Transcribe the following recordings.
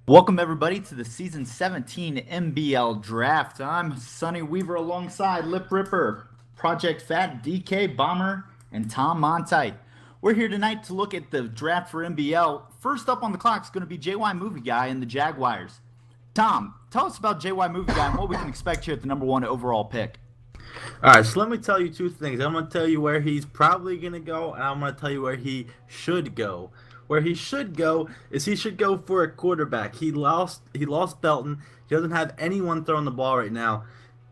Welcome everybody to the Season 17 MBL Draft. I'm Sonny Weaver alongside Lip Ripper, Project Fat, DK Bomber, and Tom Montite. We're here tonight to look at the draft for MBL. First up on the clock is going to be JY Movie Guy and the Jaguars. Tom, tell us about JY Movie Guy and what we can expect here at the number 1 overall pick. All right, so let me tell you two things. I'm going to tell you where he's probably going to go, and I'm going to tell you where he should go. Where he should go is he should go for a quarterback. He lost Belton. He doesn't have anyone throwing the ball right now.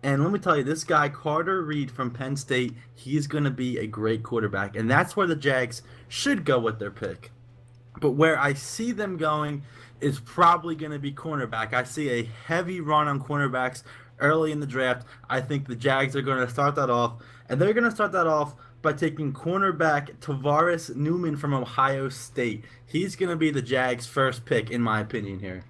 And let me tell you, this guy, Carter Reed from Penn State, he's going to be a great quarterback. And that's where the Jags should go with their pick. But where I see them going is probably going to be cornerback. I see a heavy run on cornerbacks early in the draft. I think the Jags are going to start that off. And they're going to start that off by taking cornerback Tavares Newman from Ohio State. He's going to be the Jags' first pick, in my opinion, here.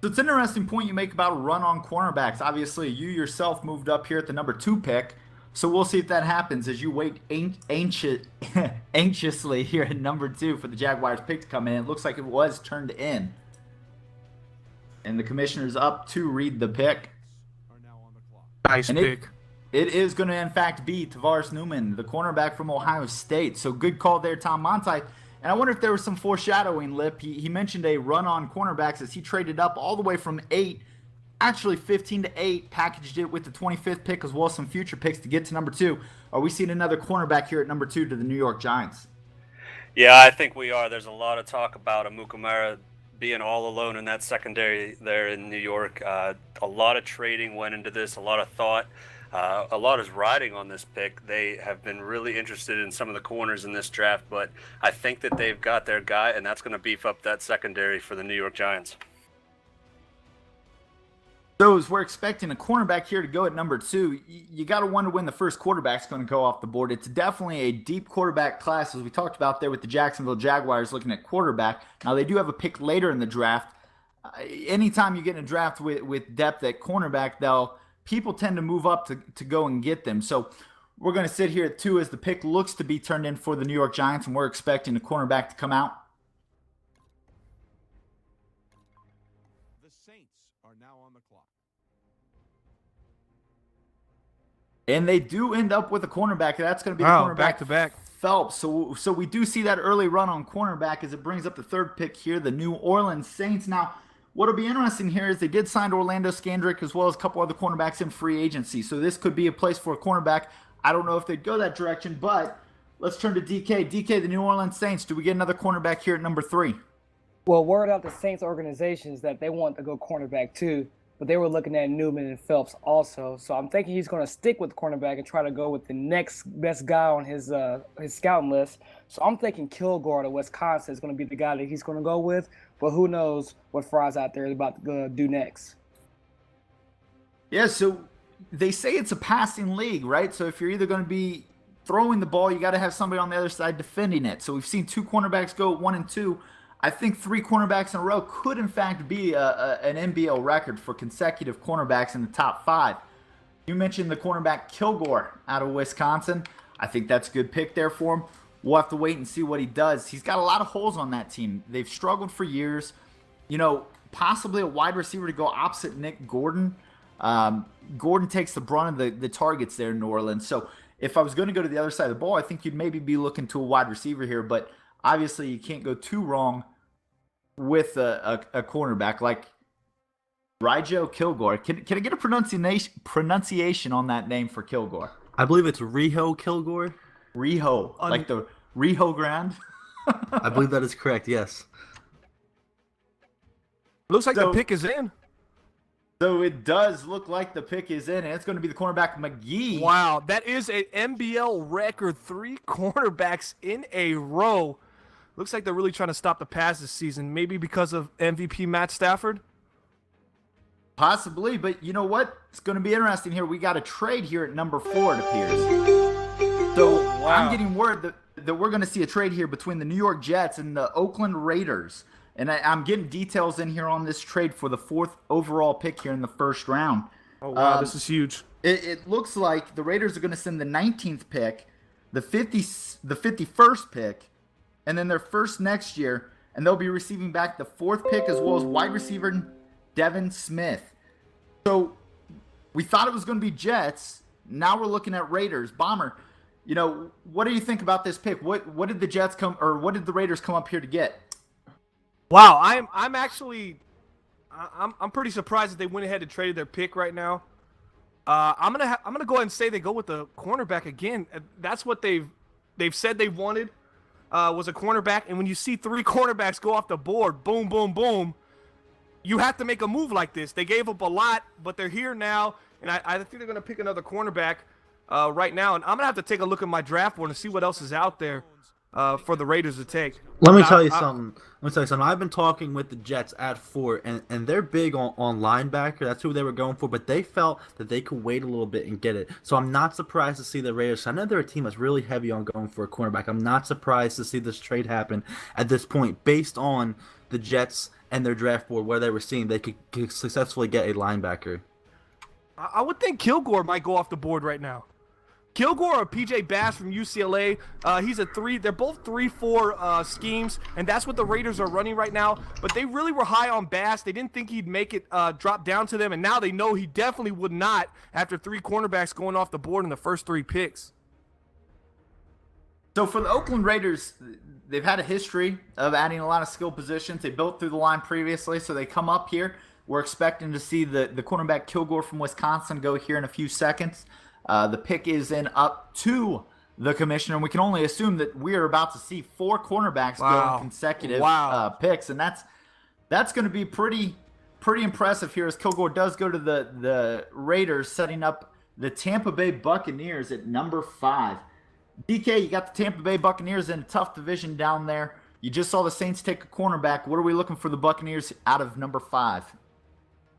So it's an interesting point you make about a run on cornerbacks. Obviously, you yourself moved up here at the number 2 pick, so we'll see if that happens as you wait anxiously here at number 2 for the Jaguars pick to come in. It looks like it was turned in. And the commissioner's up to read the pick. Nice pick. It is going to, in fact, be Tavares Newman, the cornerback from Ohio State. So good call there, Tom Montite. And I wonder if there was some foreshadowing, Lip. He mentioned a run on cornerbacks as he traded up all the way from 8, actually 15 to 8, packaged it with the 25th pick as well as some future picks to get to number 2. Are we seeing another cornerback here at number 2 to the New York Giants? Yeah, I think we are. There's a lot of talk about Amukamara being all alone in that secondary there in New York. A lot of trading went into this, a lot of thought. A lot is riding on this pick. They have been really interested in some of the corners in this draft, but I think that they've got their guy, and that's going to beef up that secondary for the New York Giants. So as we're expecting a cornerback here to go at number 2, you got to wonder when the first quarterback's going to go off the board. It's definitely a deep quarterback class, as we talked about there with the Jacksonville Jaguars looking at quarterback. Now, they do have a pick later in the draft. Anytime you get in a draft with depth at cornerback, people tend to move up to go and get them. So we're going to sit here at 2 as the pick looks to be turned in for the New York Giants, and we're expecting a cornerback to come out. The Saints are now on the clock. And they do end up with a cornerback. That's going to be the cornerback back-to-back. Phelps. So we do see that early run on cornerback as it brings up the 3rd pick here, the New Orleans Saints. Now, what'll be interesting here is they did sign Orlando Scandrick as well as a couple other cornerbacks in free agency. So this could be a place for a cornerback. I don't know if they'd go that direction, but let's turn to DK. DK, the New Orleans Saints. Do we get another cornerback here at number 3? Well, word out the Saints organizations that they want to go cornerback too, but they were looking at Newman and Phelps also. So I'm thinking he's going to stick with cornerback and try to go with the next best guy on his scouting list. So I'm thinking Kilgore to Wisconsin is going to be the guy that he's going to go with. But who knows what Fry's out there is about to do next. Yeah, so they say it's a passing league, right? So if you're either going to be throwing the ball, you got to have somebody on the other side defending it. So we've seen 2 cornerbacks go 1 and 2. I think 3 cornerbacks in a row could, in fact, be an NBL record for consecutive cornerbacks in the top 5. You mentioned the cornerback Kilgore out of Wisconsin. I think that's a good pick there for him. We'll have to wait and see what he does. He's got a lot of holes on that team. They've struggled for years. Possibly a wide receiver to go opposite Nick Gordon. Gordon takes the brunt of the targets there in New Orleans. So if I was going to go to the other side of the ball, I think you'd maybe be looking to a wide receiver here. But obviously you can't go too wrong with a cornerback like Rijo Kilgore. Can I get a pronunciation on that name for Kilgore? I believe it's Rijo Kilgore. Rijo, like the Rio Grande? I believe that is correct, yes. Looks like the pick is in. So it does look like the pick is in, and it's going to be the cornerback McGee. Wow, that is an MBL record. 3 cornerbacks in a row. Looks like they're really trying to stop the pass this season. Maybe because of MVP Matt Stafford? Possibly, but you know what? It's going to be interesting here. We got a trade here at number 4, it appears. So wow. I'm getting word that we're going to see a trade here between the New York Jets and the Oakland Raiders. And I'm getting details in here on this trade for the 4th overall pick here in the 1st round. Oh, wow, this is huge. It looks like the Raiders are going to send the 19th pick, the 51st pick, and then their first next year, and they'll be receiving back the 4th pick as well as wide receiver Devin Smith. So we thought it was going to be Jets. Now we're looking at Raiders. Bomber, what do you think about this pick? What did the Jets what did the Raiders come up here to get? Wow, I'm actually I'm pretty surprised that they went ahead and traded their pick right now. I'm gonna go ahead and say they go with the cornerback again. That's what they've said they wanted, was a cornerback. And when you see 3 cornerbacks go off the board, boom, boom, boom, you have to make a move like this. They gave up a lot, but they're here now, and I think they're gonna pick another cornerback right now. And I'm gonna have to take a look at my draft board and see what else is out there for the Raiders to take. Let me tell you something. I've been talking with the Jets at 4, and they're big on linebacker. That's who they were going for, but they felt that they could wait a little bit and get it. So I'm not surprised to see the Raiders. I know they're a team that's really heavy on going for a cornerback. I'm not surprised to see this trade happen at this point based on the Jets and their draft board where they were seeing they could successfully get a linebacker. I would think Kilgore might go off the board right now. Kilgore or PJ Bass from UCLA. He's a 3. They're both 3-4 schemes, and that's what the Raiders are running right now. But they really were high on Bass. They didn't think he'd make it drop down to them, and now they know he definitely would not after 3 cornerbacks going off the board in the first 3 picks. So for the Oakland Raiders, they've had a history of adding a lot of skill positions. They built through the line previously, so they come up here. We're expecting to see the cornerback Kilgore from Wisconsin go here in a few seconds. The pick is in up to the commissioner, and we can only assume that we are about to see 4 cornerbacks go in consecutive picks, and that's going to be pretty impressive here as Kilgore does go to the Raiders, setting up the Tampa Bay Buccaneers at number 5. DK, you got the Tampa Bay Buccaneers in a tough division down there. You just saw the Saints take a cornerback. What are we looking for the Buccaneers out of number 5?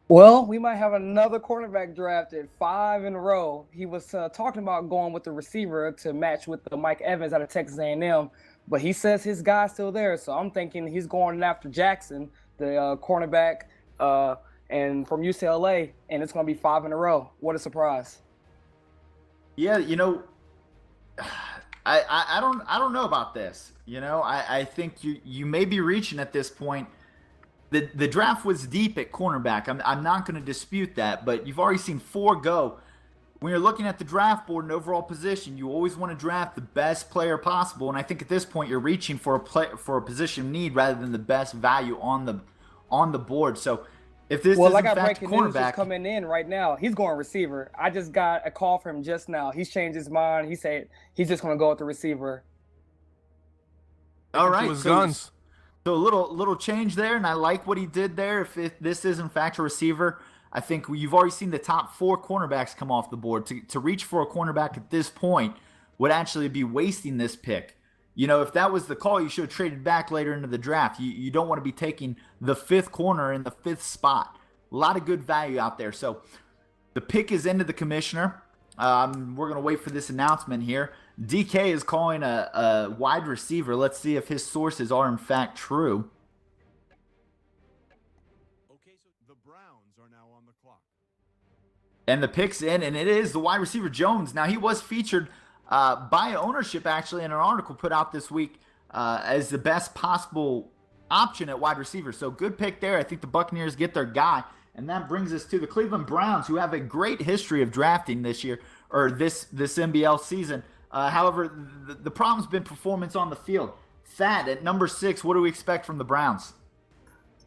Well, we might have another cornerback drafted 5 in a row. He was talking about going with the receiver to match with the Mike Evans out of Texas A&M, but he says his guy's still there. So I'm thinking he's going after Jackson, the cornerback, and from UCLA, and it's going to be 5 in a row. What a surprise! Yeah, I don't know about this. I think you may be reaching at this point. The draft was deep at cornerback. I'm not going to dispute that, but you've already seen 4 go. When you're looking at the draft board and overall position, you always want to draft the best player possible, and I think at this point you're reaching for a position need rather than the best value on the board. So if this is in fact breaking news cornerback just coming in right now, he's going receiver. I just got a call from him just now. He's changed his mind. He said he's just going to go with the receiver. All right, guns. So a little change there, and I like what he did there. If this is in fact a receiver, I think you've already seen the top 4 cornerbacks come off the board. To reach for a cornerback at this point would actually be wasting this pick. If that was the call, you should have traded back later into the draft. You don't want to be taking the 5th corner in the 5th spot. A lot of good value out there. So the pick is into the commissioner. We're going to wait for this announcement here. DK is calling a wide receiver. Let's see if his sources are in fact true. Okay, so the Browns are now on the clock. And the pick's in, and it is the wide receiver Jones. Now, he was featured by ownership, actually, in an article put out this week as the best possible option at wide receiver. So good pick there. I think the Buccaneers get their guy. And that brings us to the Cleveland Browns, who have a great history of drafting this year, or this MBL season. However, the problem's been performance on the field. Thad, at number 6, what do we expect from the Browns?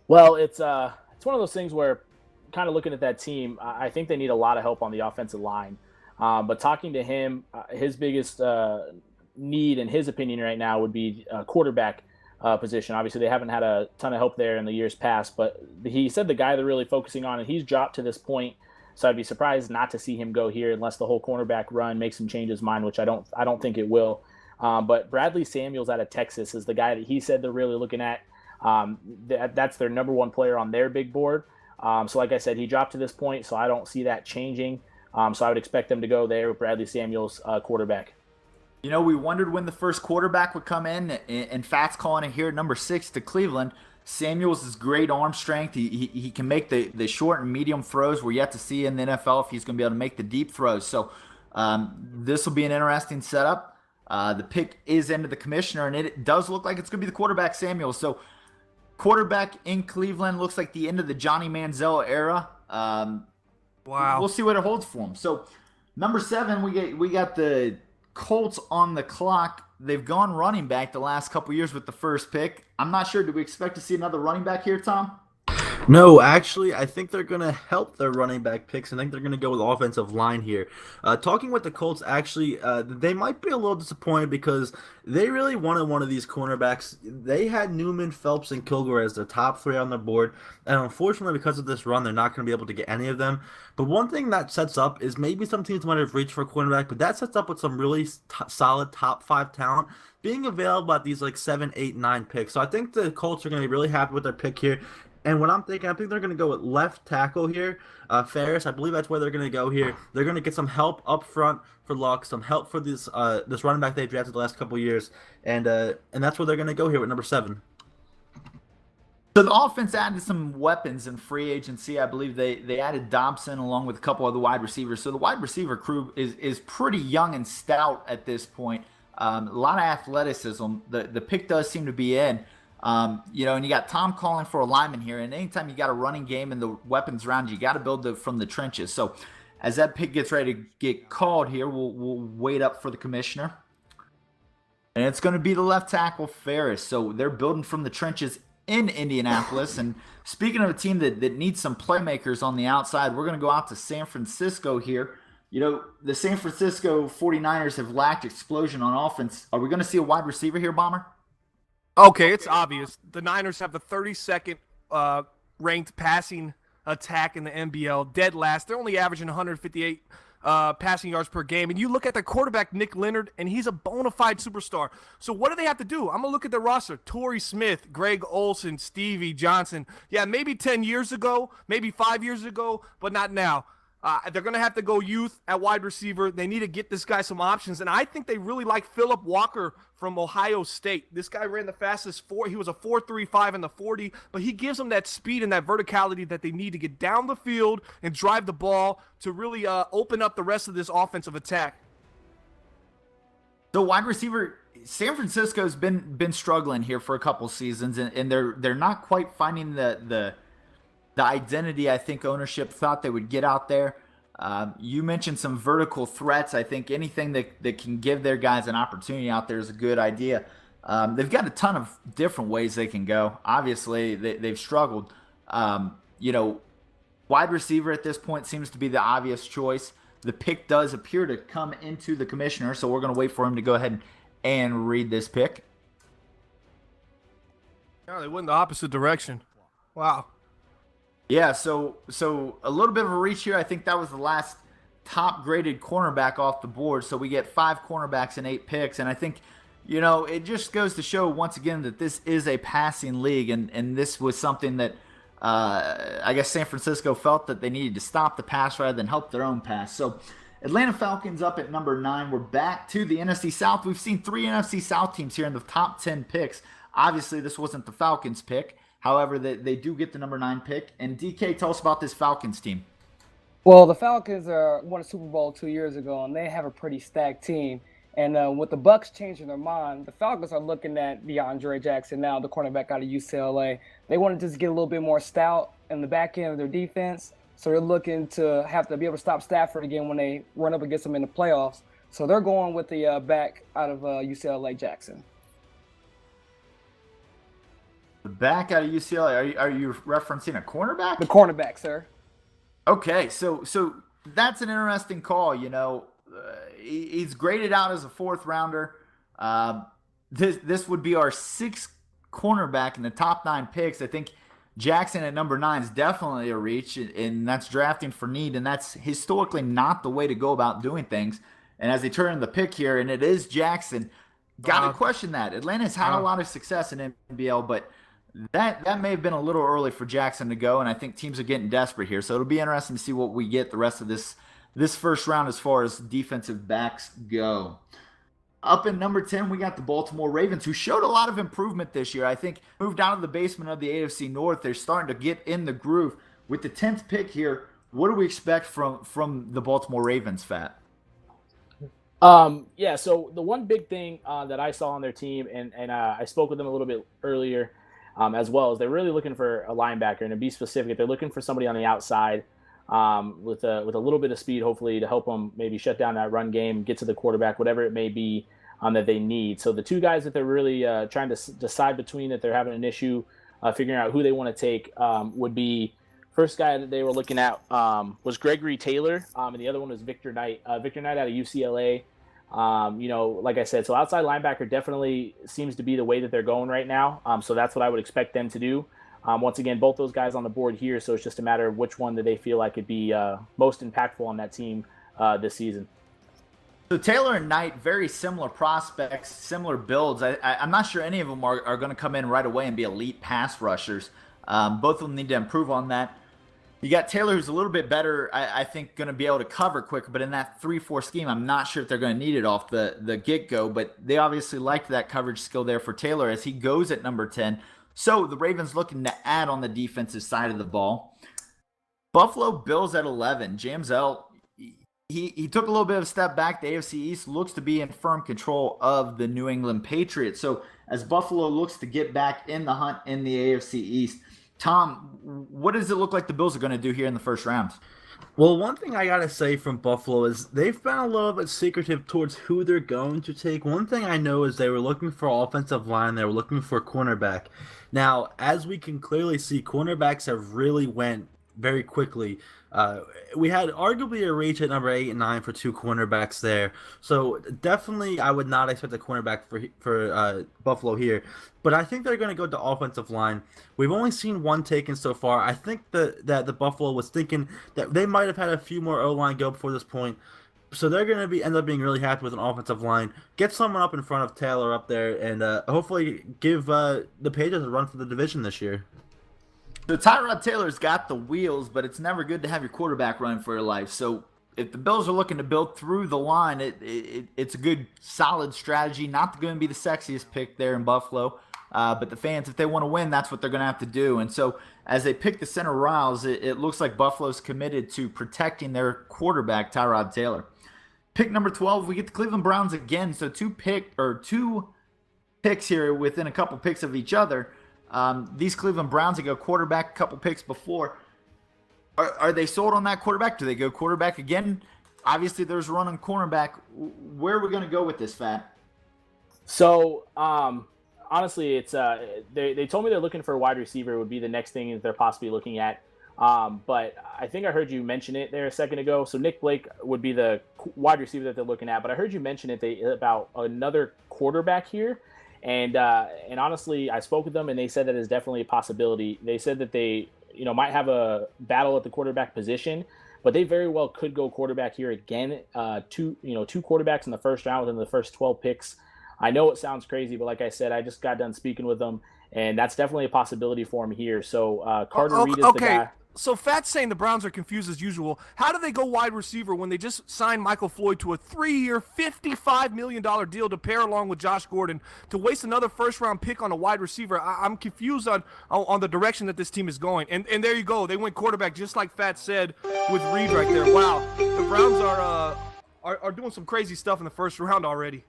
Well, it's one of those things where, kind of looking at that team, I think they need a lot of help on the offensive line. But talking to him, his biggest need, in his opinion, right now would be quarterback position. Obviously, they haven't had a ton of help there in the years past, but he said the guy they're really focusing on, and he's dropped to this point. So I'd be surprised not to see him go here unless the whole cornerback run makes him change his mind, which I don't think it will. But Bradley Samuels out of Texas is the guy that he said they're really looking at. That's their number 1 player on their big board. So like I said, he dropped to this point, so I don't see that changing. So I would expect them to go there with Bradley Samuels, quarterback. We wondered when the first quarterback would come in, and Fat's calling it here at number 6 to Cleveland. Samuels is great arm strength. He can make the short and medium throws. We're yet to see in the NFL if he's going to be able to make the deep throws. So this will be an interesting setup. The pick is into the commissioner, and it does look like it's going to be the quarterback Samuels. So quarterback in Cleveland looks like the end of the Johnny Manziel era. Wow. We'll see what it holds for him. So, number 7, we got the Colts on the clock. They've gone running back the last couple years with the first pick. I'm not sure. Do we expect to see another running back here, Tom? No, actually, I think they're going to help their running back picks. I think they're going to go with offensive line here. Talking with the Colts, actually, they might be a little disappointed because they really wanted one of these cornerbacks. They had Newman, Phelps, and Kilgore as their top 3 on their board. And unfortunately, because of this run, they're not going to be able to get any of them. But one thing that sets up is maybe some teams might have reached for a cornerback, but that sets up with some really solid top 5 talent being available at these like 7, 8, 9 picks. So I think the Colts are going to be really happy with their pick here. And what I think they're going to go with left tackle here. Ferris, I believe that's where they're going to go here. They're going to get some help up front for Luck, some help for this running back they drafted the last couple of years, and that's where they're going to go here with number 7. So the offense added some weapons in free agency. I believe they added Dobson along with a couple other wide receivers. So the wide receiver crew is pretty young and stout at this point. A lot of athleticism. The pick does seem to be in. And you got Tom calling for a lineman here. And anytime you got a running game and the weapons around you got to build from the trenches. So as that pick gets ready to get called here, we'll wait up for the commissioner. And it's going to be the left tackle, Ferris. So they're building from the trenches in Indianapolis. And speaking of a team that needs some playmakers on the outside, we're going to go out to San Francisco here. The San Francisco 49ers have lacked explosion on offense. Are we going to see a wide receiver here, Bomber? Okay, it's obvious. The Niners have the 32nd ranked passing attack in the MBL, dead last. They're only averaging 158 passing yards per game. And you look at the quarterback, Nick Leonard, and he's a bona fide superstar. So what do they have to do? I'm going to look at the roster. Torrey Smith, Greg Olson, Stevie Johnson. Yeah, maybe 10 years ago, maybe 5 years ago, but not now. They're going to have to go youth at wide receiver. They need to get this guy some options. And I think they really like Phillip Walker from Ohio State. This guy ran the fastest he was a 4.35 in the 40, but he gives them that speed and that verticality that they need to get down the field and drive the ball to really open up the rest of this offensive attack. So wide receiver, San Francisco's been struggling here for a couple seasons, and they're not quite finding the identity I think ownership thought they would get out there. You mentioned some vertical threats. I think anything that can give their guys an opportunity out there is a good idea. They've got a ton of different ways they can go. Obviously, they've struggled. Wide receiver at this point seems to be the obvious choice. The pick does appear to come into the commissioner, so we're going to wait for him to go ahead and read this pick. Yeah, they went the opposite direction. Wow. Yeah, so a little bit of a reach here. I think that was the last top-graded cornerback off the board. So we get 5 cornerbacks and 8 picks. And I think, it just goes to show once again that this is a passing league. And this was something that I guess San Francisco felt that they needed to stop the pass rather than help their own pass. So Atlanta Falcons up at number 9. We're back to the NFC South. We've seen 3 NFC South teams here in the top 10 picks. Obviously, this wasn't the Falcons pick. However, they do get the number 9 pick. And DK, tell us about this Falcons team. Well, the Falcons won a Super Bowl 2 years ago, and they have a pretty stacked team. And with the Bucks changing their mind, the Falcons are looking at DeAndre Jackson now, the cornerback out of UCLA. They want to just get a little bit more stout in the back end of their defense. So they're looking to have to be able to stop Stafford again when they run up against them in the playoffs. So they're going with the back out of UCLA, Jackson. The back out of UCLA, are you referencing a cornerback? The cornerback, sir. Okay, so that's an interesting call. He's graded out as a 4th rounder. This would be our 6th cornerback in the top 9 picks. I think Jackson at number 9 is definitely a reach, and that's drafting for need, and that's historically not the way to go about doing things. And as they turn in the pick here, and it is Jackson, got to question that. Atlanta's had a lot of success in NBL, but that may have been a little early for Jackson to go, and I think teams are getting desperate here. So it'll be interesting to see what we get the rest of this first round as far as defensive backs go. Up in number 10, we got the Baltimore Ravens, who showed a lot of improvement this year. I think moved out of the basement of the AFC North. They're starting to get in the groove. With the 10th pick here, what do we expect from the Baltimore Ravens, Fat? So the one big thing that I saw on their team, and I spoke with them a little bit earlier, as well as they're really looking for a linebacker. And to be specific, they're looking for somebody on the outside with a little bit of speed, hopefully, to help them maybe shut down that run game, get to the quarterback, whatever it may be that they need. So the two guys that they're really trying to decide between, that they're having an issue figuring out who they want to take, would be, first guy that they were looking at was Gregory Taylor, and the other one was Victor Knight. Victor Knight out of UCLA. Like I said, so outside linebacker definitely seems to be the way that they're going right now. So that's what I would expect them to do. Once again, both those guys on the board here, so it's just a matter of which one that they feel like could be most impactful on that team this season. So Taylor and Knight, very similar prospects, similar builds. I'm not sure any of them are going to come in right away and be elite pass rushers. Both of them need to improve on that. You got Taylor, who's a little bit better, I think, going to be able to cover quicker. But in that 3-4 scheme, I'm not sure if they're going to need it off the get-go. But they obviously liked that coverage skill there for Taylor as he goes at number 10. So the Ravens looking to add on the defensive side of the ball. Buffalo Bills at 11. Jamzell, he took a little bit of a step back. The AFC East looks to be in firm control of the New England Patriots. So as Buffalo looks to get back in the hunt in the AFC East, Tom, what does it look like the Bills are going to do here in the first round? Well, one thing I got to say from Buffalo is they've been a little bit secretive towards who they're going to take. One thing I know is they were looking for offensive line. They were looking for cornerback. Now, as we can clearly see, cornerbacks have really went very quickly. We had arguably a reach at number 8 and 9 for two cornerbacks there. So definitely I would not expect a cornerback for Buffalo here. But I think they're going to go to offensive line. We've only seen one taken so far. I think that the Buffalo was thinking that they might have had a few more O-line go before this point. So they're going to end up being really happy with an offensive line. Get someone up in front of Taylor up there and hopefully give the Patriots a run for the division this year. So Tyrod Taylor's got the wheels, but it's never good to have your quarterback running for your life. So if the Bills are looking to build through the line, it's a good, solid strategy. Not going to be the sexiest pick there in Buffalo, but the fans, if they want to win, that's what they're going to have to do. And so as they pick the center rows, it looks like Buffalo's committed to protecting their quarterback, Tyrod Taylor. Pick number 12, we get the Cleveland Browns again. So two picks here within a couple picks of each other. These Cleveland Browns, they go quarterback a couple picks before. Are they sold on that quarterback? Do they go quarterback again? Obviously, there's a run on cornerback. Where are we going to go with this, Fat? So, honestly, it's they told me they're looking for a wide receiver would be the next thing that they're possibly looking at. But I think I heard you mention it there a second ago. So Nick Blake would be the wide receiver that they're looking at. But I heard you mention it about another quarterback here. And honestly, I spoke with them, and they said that is definitely a possibility. They said that they, might have a battle at the quarterback position, but they very well could go quarterback here again. Two quarterbacks in the first round within the first 12 picks. I know it sounds crazy, but like I said, I just got done speaking with them, and that's definitely a possibility for him here. So Carter Reed is the guy. So Fat's saying the Browns are confused as usual. How do they go wide receiver when they just signed Michael Floyd to a 3-year, $55 million deal to pair along with Josh Gordon to waste another first-round pick on a wide receiver? I'm confused on the direction that this team is going. And there you go. They went quarterback just like Fat said with Reed right there. Wow. The Browns are doing some crazy stuff in the first round already.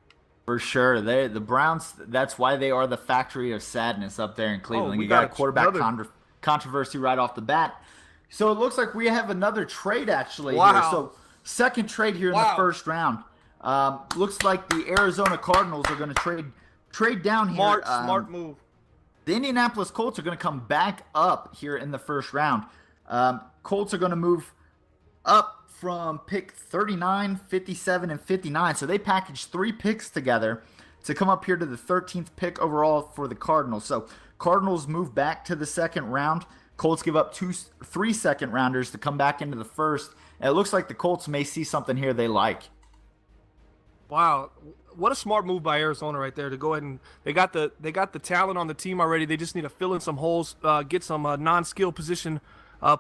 For sure. The Browns, that's why they are the factory of sadness up there in Cleveland. You got a quarterback controversy right off the bat. So it looks like we have another trade actually here. So second trade here in the first round. Looks like the Arizona Cardinals are going to trade down here. Smart move. The Indianapolis Colts are going to come back up here in the first round. Colts are going to move up from pick 39, 57, and 59. So they packaged 3 picks together to come up here to the 13th pick overall for the Cardinals. So Cardinals move back to the second round. Colts give up 3 second rounders to come back into the first. And it looks like the Colts may see something here they like. Wow, what a smart move by Arizona right there to go ahead and they got the talent on the team already. They just need to fill in some holes, get some non-skill position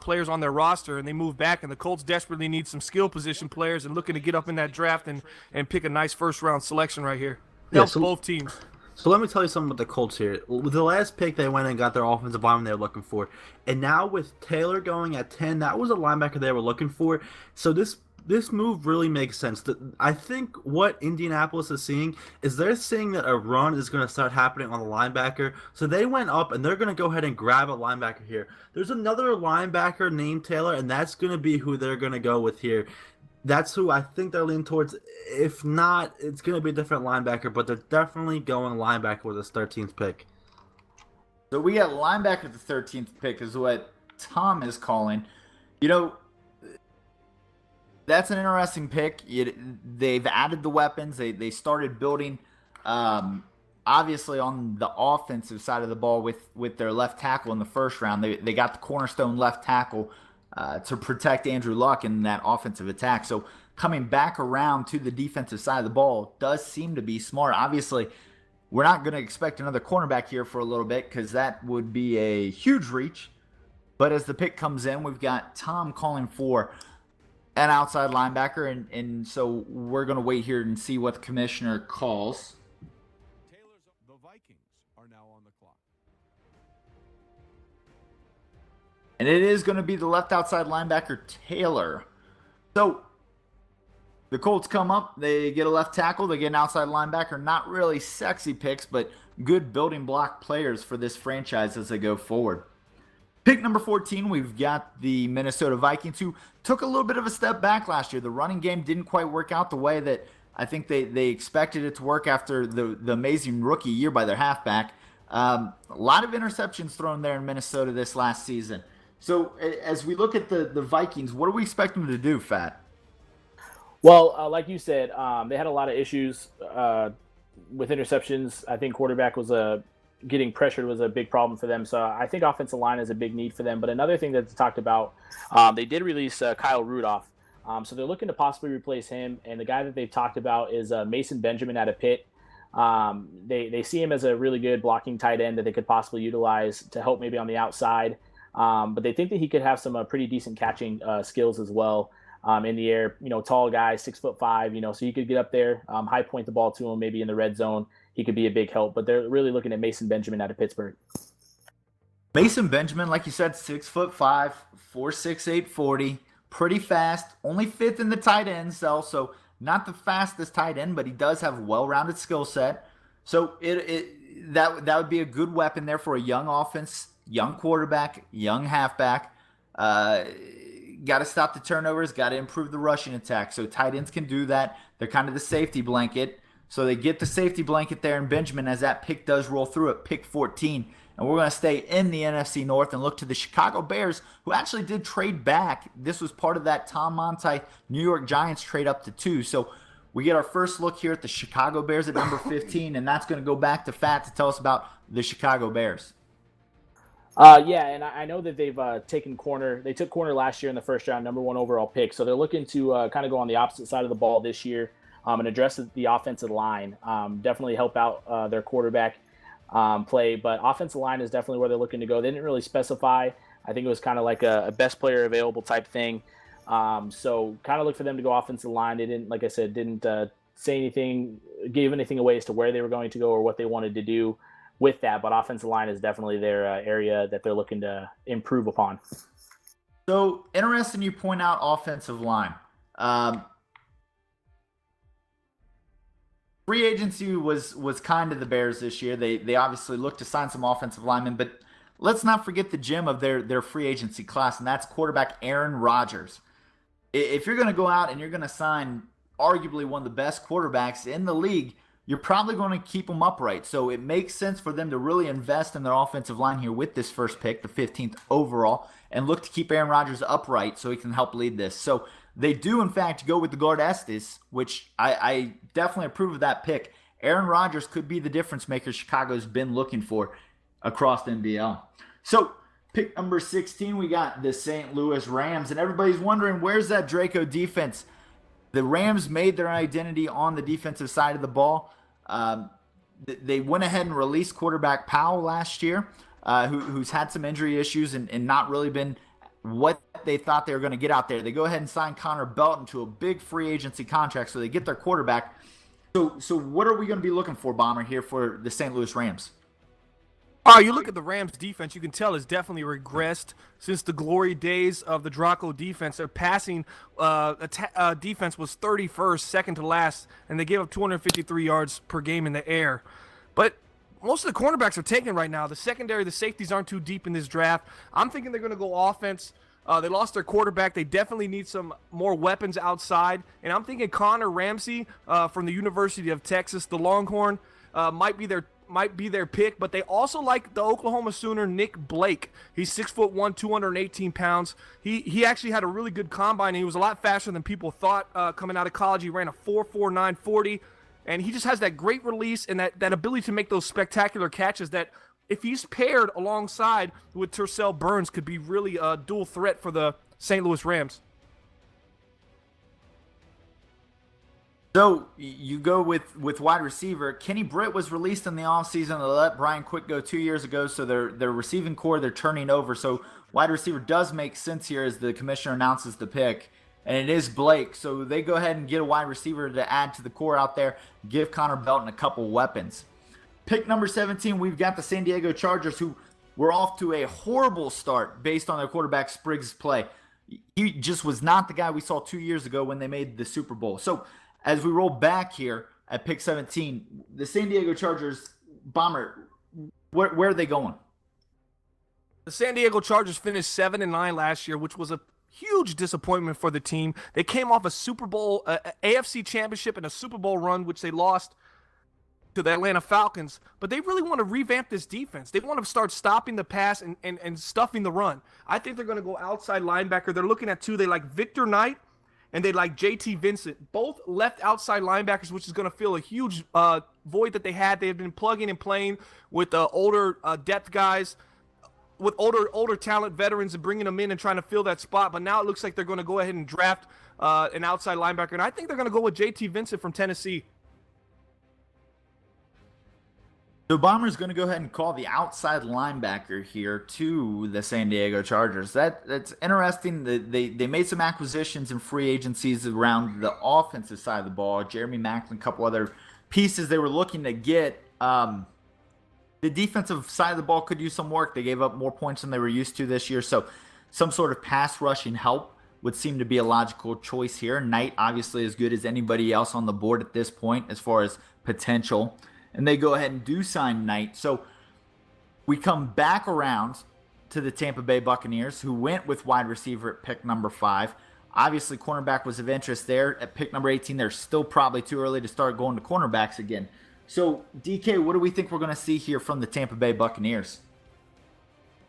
players on their roster, and they move back. And the Colts desperately need some skill position players and looking to get up in that draft and pick a nice first round selection right here. Helps both teams. So let me tell you something about the Colts here. With the last pick, they went and got their offensive lineman they were looking for. And now with Taylor going at 10, that was a linebacker they were looking for. So this this move really makes sense. I think what Indianapolis is seeing is they're seeing that a run is going to start happening on the linebacker. So they went up and they're going to go ahead and grab a linebacker here. There's another linebacker named Taylor, and that's going to be who they're going to go with here. That's who I think they're leaning towards. If not, it's going to be a different linebacker, but they're definitely going linebacker with this 13th pick. So we got linebacker at the 13th pick is what Tom is calling. That's an interesting pick. They've added the weapons. They started building, obviously, on the offensive side of the ball with their left tackle in the first round. They got the cornerstone left tackle to protect Andrew Luck in that offensive attack. So coming back around to the defensive side of the ball does seem to be smart. Obviously, we're not going to expect another cornerback here for a little bit because that would be a huge reach. But as the pick comes in, we've got Tom calling for an outside linebacker, and so we're going to wait here and see what the commissioner calls. The Vikings are now on the clock. And it is going to be the left outside linebacker, Taylor. So the Colts come up, they get a left tackle, they get an outside linebacker. Not really sexy picks, but good building block players for this franchise as they go forward. Pick number 14, we've got the Minnesota Vikings, who took a little bit of a step back last year. The running game didn't quite work out the way that I think they expected it to work after the amazing rookie year by their halfback. A lot of interceptions thrown there in Minnesota this last season. So as we look at the Vikings, what do we expect them to do, Fat? Well, like you said, they had a lot of issues with interceptions. I think quarterback was getting pressured was a big problem for them. So I think offensive line is a big need for them. But another thing that's talked about, they did release Kyle Rudolph. So they're looking to possibly replace him. And the guy that they've talked about is Mason Benjamin out of Pitt. They see him as a really good blocking tight end that they could possibly utilize to help maybe on the outside. But they think that he could have some pretty decent catching skills as well in the air. Tall guy, 6'5", so he could get up there, high point the ball to him, maybe in the red zone. He could be a big help, but they're really looking at Mason Benjamin out of Pittsburgh. Mason Benjamin, like you said, 6'5", 4'6", 840, pretty fast. Only fifth in the tight end cell, so not the fastest tight end, but he does have a well-rounded skill set. So that would be a good weapon there for a young offense, young quarterback, young halfback. Got to stop the turnovers, got to improve the rushing attack. So tight ends can do that. They're kind of the safety blanket. So they get the safety blanket there in Benjamin as that pick does roll through at pick 14. And we're going to stay in the NFC North and look to the Chicago Bears, who actually did trade back. This was part of that Tom Monti New York Giants trade up to 2. So we get our first look here at the Chicago Bears at number 15, and that's going to go back to Fat to tell us about the Chicago Bears. Yeah, and I know that they've taken corner. They took corner last year in the first round, number 1 overall pick. So they're looking to kind of go on the opposite side of the ball this year and address the offensive line. Definitely help out their quarterback play. But offensive line is definitely where they're looking to go. They didn't really specify. I think it was kind of like a best player available type thing. So kind of look for them to go offensive line. They didn't, like I said, didn't say anything, give anything away as to where they were going to go or what they wanted to do with that, but offensive line is definitely their area that they're looking to improve upon. So interesting you point out offensive line. Free agency was kind of the Bears this year. They obviously looked to sign some offensive linemen, but let's not forget the gem of their free agency class, and that's quarterback Aaron Rodgers. If you're going to go out and you're going to sign arguably one of the best quarterbacks in the league, you're probably going to keep them upright. So it makes sense for them to really invest in their offensive line here with this first pick, the 15th overall, and look to keep Aaron Rodgers upright so he can help lead this. So they do, in fact, go with the guard Estes, which I definitely approve of that pick. Aaron Rodgers could be the difference maker Chicago's been looking for across the MBL. So pick number 16, we got the St. Louis Rams, and everybody's wondering, where's that Draco defense? The Rams made their identity on the defensive side of the ball. They went ahead and released quarterback Powell last year, who's had some injury issues and not really been what they thought they were going to get out there. They go ahead and sign Connor Belton to a big free agency contract, so they get their quarterback. So what are we going to be looking for, Bomber, here for the St. Louis Rams? Oh, you look at the Rams defense, you can tell it's definitely regressed since the glory days of the Draco defense. Their passing defense was 31st, second to last, and they gave up 253 yards per game in the air. But most of the cornerbacks are taken right now. The secondary, the safeties aren't too deep in this draft. I'm thinking they're going to go offense. They lost their quarterback. They definitely need some more weapons outside. And I'm thinking Connor Ramsey from the University of Texas, the Longhorn, might be their pick, but they also like the Oklahoma Sooner Nick Blake. He's 6'1", 218 pounds. He actually had a really good combine, and he was a lot faster than people thought coming out of college. He ran a 4.49 40, and he just has that great release and that ability to make those spectacular catches that, if he's paired alongside with Tercel Burns, could be really a dual threat for the St. Louis Rams. So you go with wide receiver. Kenny Britt was released in the offseason. They let Brian Quick go 2 years ago, so their receiving core, they're turning over. So wide receiver does make sense here as the commissioner announces the pick, and it is Blake. So they go ahead and get a wide receiver to add to the core out there, give Connor Belton a couple weapons. Pick number 17, we've got the San Diego Chargers, who were off to a horrible start based on their quarterback Spriggs' play. He just was not the guy we saw 2 years ago when they made the Super Bowl. So as we roll back here at pick 17, the San Diego Chargers, Bomber, where are they going? The San Diego Chargers finished 7-9 last year, which was a huge disappointment for the team. They came off a Super Bowl, AFC Championship, and a Super Bowl run, which they lost to the Atlanta Falcons, but they really want to revamp this defense. They want to start stopping the pass and stuffing the run. I think they're going to go outside linebacker. They're looking at two. They like Victor Knight and they like JT Vincent, both left outside linebackers, which is going to fill a huge void that they had. They have been plugging and playing with older depth guys, with older talent veterans, and bringing them in and trying to fill that spot. But now it looks like they're going to go ahead and draft an outside linebacker, and I think they're going to go with JT Vincent from Tennessee. So Bomber's going to go ahead and call the outside linebacker here to the San Diego Chargers. That's interesting. They made some acquisitions and free agencies around the offensive side of the ball. Jeremy Maclin, a couple other pieces they were looking to get. The defensive side of the ball could use some work. They gave up more points than they were used to this year. So some sort of pass rushing help would seem to be a logical choice here. Knight, obviously, as good as anybody else on the board at this point as far as potential. And they go ahead and do sign Knight. So we come back around to the Tampa Bay Buccaneers, who went with wide receiver at pick number 5. Obviously, cornerback was of interest there. At pick number 18, they're still probably too early to start going to cornerbacks again. So, DK, what do we think we're going to see here from the Tampa Bay Buccaneers?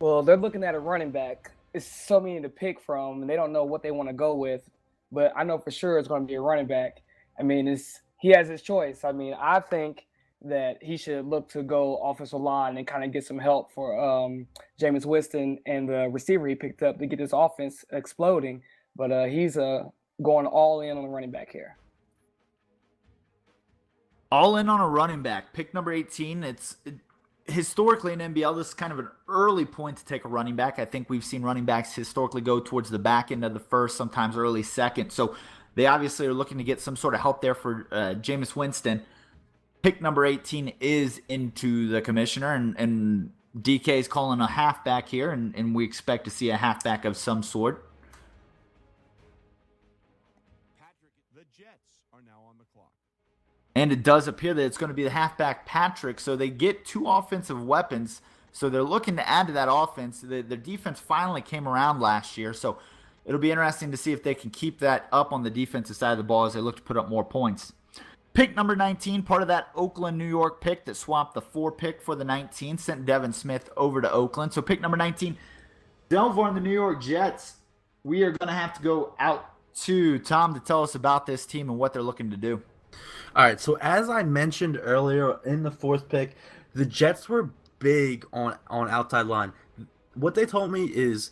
Well, they're looking at a running back. It's so many to pick from, and they don't know what they want to go with. But I know for sure it's going to be a running back. I mean, he has his choice. I mean, I think that he should look to go offensive line and kind of get some help for Jameis Winston and the receiver he picked up to get his offense exploding. But he's going all in on the running back here. All in on a running back. Pick number 18. Historically in NBL, this is kind of an early point to take a running back. I think we've seen running backs historically go towards the back end of the first, sometimes early second. So they obviously are looking to get some sort of help there for Jameis Winston. Pick number 18 is into the commissioner, and DK is calling a halfback here, and we expect to see a halfback of some sort. Patrick, the Jets are now on the clock. And it does appear that it's going to be the halfback Patrick, so they get 2 offensive weapons, so they're looking to add to that offense. Their defense finally came around last year, so it'll be interesting to see if they can keep that up on the defensive side of the ball as they look to put up more points. Pick number 19, part of that Oakland, New York pick that swapped the 4 pick for the 19, sent Devin Smith over to Oakland. So pick number 19, Delvar and the New York Jets. We are going to have to go out to Tom to tell us about this team and what they're looking to do. All right, so as I mentioned earlier in the 4th pick, the Jets were big on outside line. What they told me is,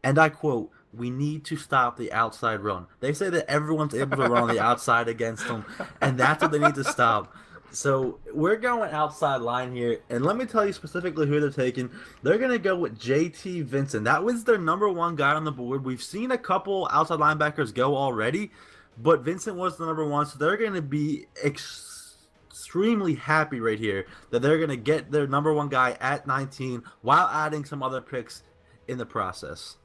and I quote, "We need to stop the outside run." They say that everyone's able to run on the outside against them, and that's what they need to stop. So we're going outside line here, and let me tell you specifically who they're taking. They're going to go with JT Vincent. That was their number 1 guy on the board. We've seen a couple outside linebackers go already, but Vincent was the number 1, so they're going to be extremely happy right here that they're going to get their number one guy at 19 while adding some other picks in the process.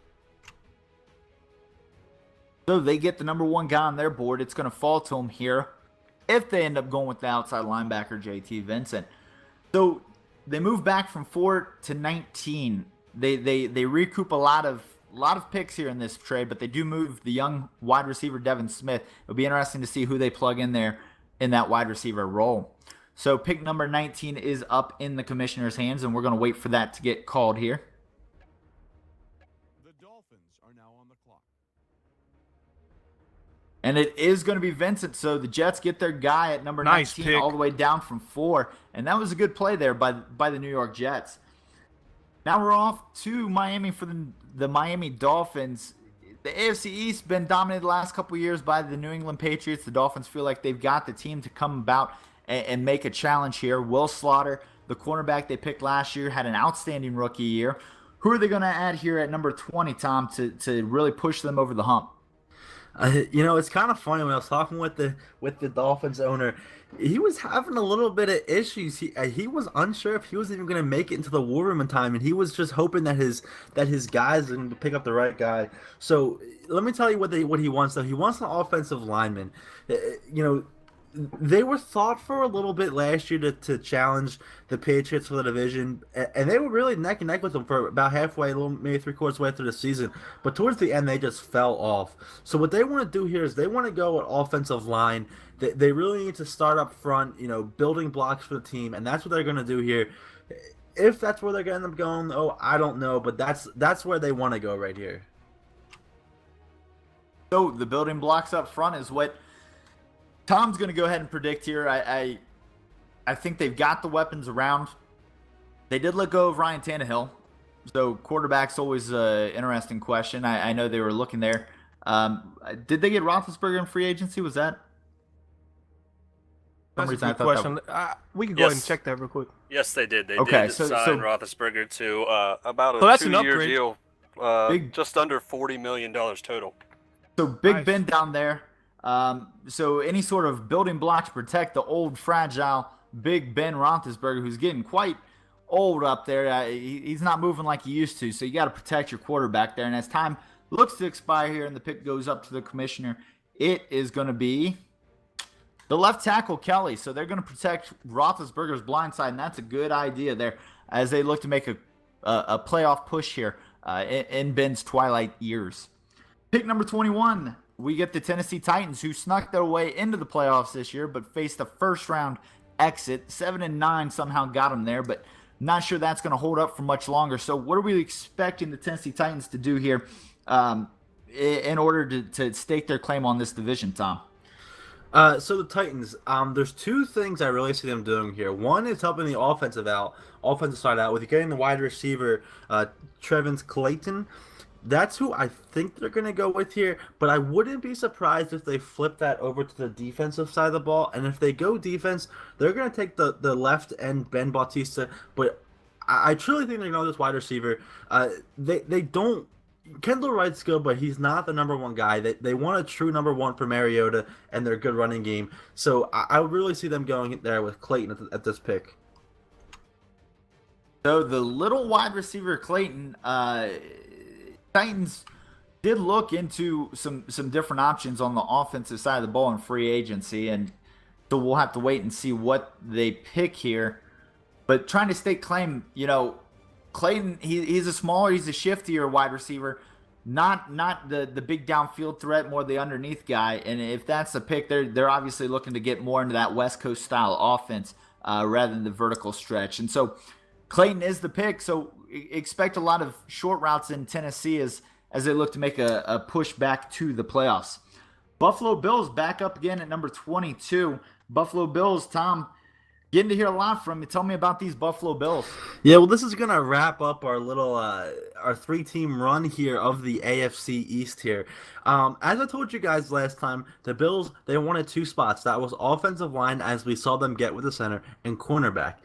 So they get the number one guy on their board. It's going to fall to them here if they end up going with the outside linebacker, JT Vincent. So they move back from 4 to 19. They recoup a lot of picks here in this trade, but they do move the young wide receiver Devin Smith. It'll be interesting to see who they plug in there in that wide receiver role. So pick number 19 is up in the commissioner's hands, and we're going to wait for that to get called here. The Dolphins are now on the clock. And it is going to be Vincent. So the Jets get their guy at number Nice 19 pick. all the way down from 4. And that was a good play there by the New York Jets. Now we're off to Miami for the Miami Dolphins. The AFC East been dominated the last couple of years by the New England Patriots. The Dolphins feel like they've got the team to come about and make a challenge here. Will Slaughter, the cornerback they picked last year, had an outstanding rookie year. Who are they going to add here at number 20, Tom, to really push them over the hump? It's kind of funny when I was talking with the Dolphins owner. He was having a little bit of issues. He was unsure if he was even going to make it into the war room in time, and he was just hoping that his guys are going to pick up the right guy. So let me tell you what he wants. Though he wants an offensive lineman. They were thought for a little bit last year to challenge the Patriots for the division, and they were really neck and neck with them for about halfway, maybe three-quarters way through the season. But towards the end, they just fell off. So what they want to do here is they want to go with offensive line. They really need to start up front, building blocks for the team, and that's what they're going to do here. If that's where they're going to end up going, I don't know, but that's where they want to go right here. So the building blocks up front is what Tom's going to go ahead and predict here. I think they've got the weapons around. They did let go of Ryan Tannehill. So quarterback's always an interesting question. I know they were looking there. Did they get Roethlisberger in free agency? Was that? That's a reason I good thought question. We can go ahead and check that real quick. Yes, they did. They Okay, did so- sign so- Roethlisberger to about a So that's an 2-year upgrade. deal, Big- just under $40 million total. So Big Nice. Ben down there. So any sort of building block to protect the old, fragile Big Ben Roethlisberger, who's getting quite old up there. He's not moving like he used to. So you got to protect your quarterback there. And as time looks to expire here and the pick goes up to the commissioner, it is going to be the left tackle, Kelly. So they're going to protect Roethlisberger's blind side, and that's a good idea there as they look to make a playoff push here in Ben's twilight years. Pick number 21, we get the Tennessee Titans, who snuck their way into the playoffs this year, but faced a first-round exit. 7-9 somehow got them there, but not sure that's going to hold up for much longer. So what are we expecting the Tennessee Titans to do here in order to stake their claim on this division, Tom? So the Titans, there's two things I really see them doing here. One is helping the offensive side out with getting the wide receiver, Trevin Clayton. That's who I think they're going to go with here, but I wouldn't be surprised if they flip that over to the defensive side of the ball. And if they go defense, they're going to take the left end, Ben Bautista. But I truly think they're going to go this wide receiver. They don't. Kendall Wright's good, but he's not the number one guy. They want a true number one for Mariota and their good running game. So I really see them going there with Clayton at this pick. So the little wide receiver Clayton, Titans did look into some different options on the offensive side of the ball in free agency, and so we'll have to wait and see what they pick here. But trying to stake claim, Clayton, he's a shiftier wide receiver, not the big downfield threat, more the underneath guy. And if that's the pick, they're obviously looking to get more into that West Coast style offense rather than the vertical stretch. And so Clayton is the pick. So expect a lot of short routes in Tennessee as they look to make a push back to the playoffs. Buffalo Bills back up again at number 22. Buffalo Bills, Tom, getting to hear a lot from you. Tell me about these Buffalo Bills. Yeah, well, this is going to wrap up our little our three-team run here of the AFC East here. As I told you guys last time, the Bills, they wanted two spots. That was offensive line, as we saw them get with the center, and cornerback.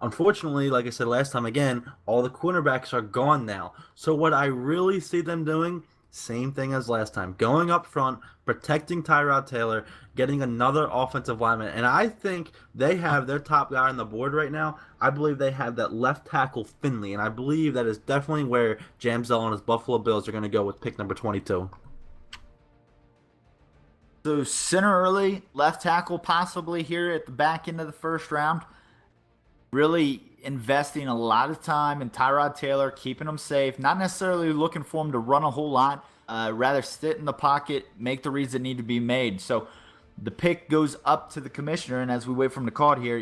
Unfortunately, like I said last time, again, all the cornerbacks are gone now. So what I really see them doing, same thing as last time. Going up front, protecting Tyrod Taylor, getting another offensive lineman. And I think they have their top guy on the board right now. I believe they have that left tackle Finley, and I believe that is definitely where Jamzell and his Buffalo Bills are going to go with pick number 22. So center early, left tackle possibly here at the back end of the first round. Really investing a lot of time in Tyrod Taylor, keeping him safe. Not necessarily looking for him to run a whole lot. Rather sit in the pocket, make the reads that need to be made. So the pick goes up to the commissioner, and as we wait for him to call it here,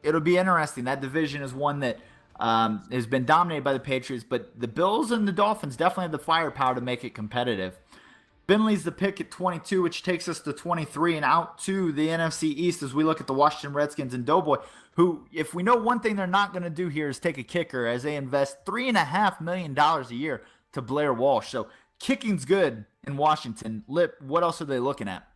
it'll be interesting. That division is one that has been dominated by the Patriots, but the Bills and the Dolphins definitely have the firepower to make it competitive. Finley's the pick at 22, which takes us to 23 and out to the NFC East as we look at the Washington Redskins and Doughboy, who, if we know one thing they're not going to do here is take a kicker, as they invest $3.5 million a year to Blair Walsh. So kicking's good in Washington. Lip, what else are they looking at?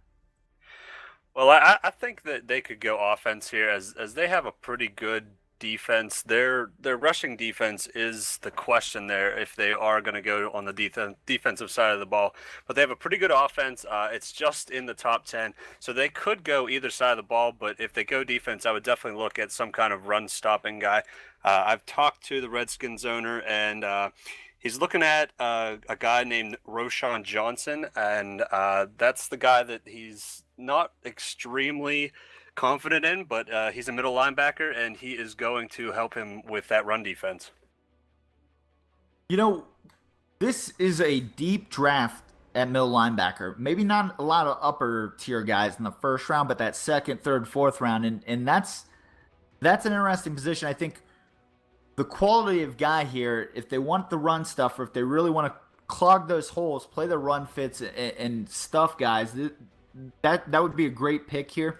Well, I think that they could go offense here as they have a pretty good defense. Their rushing defense is the question there if they are going to go on the defensive side of the ball. But they have a pretty good offense. It's just in the top 10. So they could go either side of the ball, but if they go defense, I would definitely look at some kind of run-stopping guy. I've talked to the Redskins owner, and he's looking at a guy named Roschon Johnson, and that's the guy that he's not extremely confident in, but he's a middle linebacker, and he is going to help him with that run defense. This is a deep draft at middle linebacker. Maybe not a lot of upper tier guys in the first round, but that second, third, fourth round, and that's an interesting position. I think the quality of guy here, if they want the run stuff, or if they really want to clog those holes, play the run fits and stuff guys, that would be a great pick here.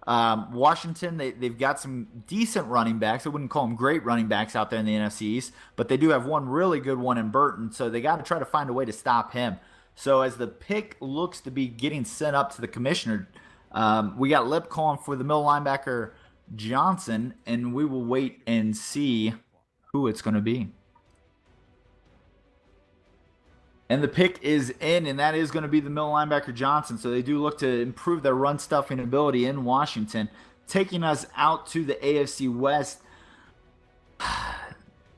Washington, they've got some decent running backs. I wouldn't call them great running backs out there in the NFC East, but they do have one really good one in Burton, so they got to try to find a way to stop him. So as the pick looks to be getting sent up to the commissioner, we got Lip calling for the middle linebacker Johnson, and we will wait and see who it's going to be. And the pick is in, and that is going to be the middle linebacker Johnson. So they do look to improve their run stuffing ability in Washington. Taking us out to the AFC West,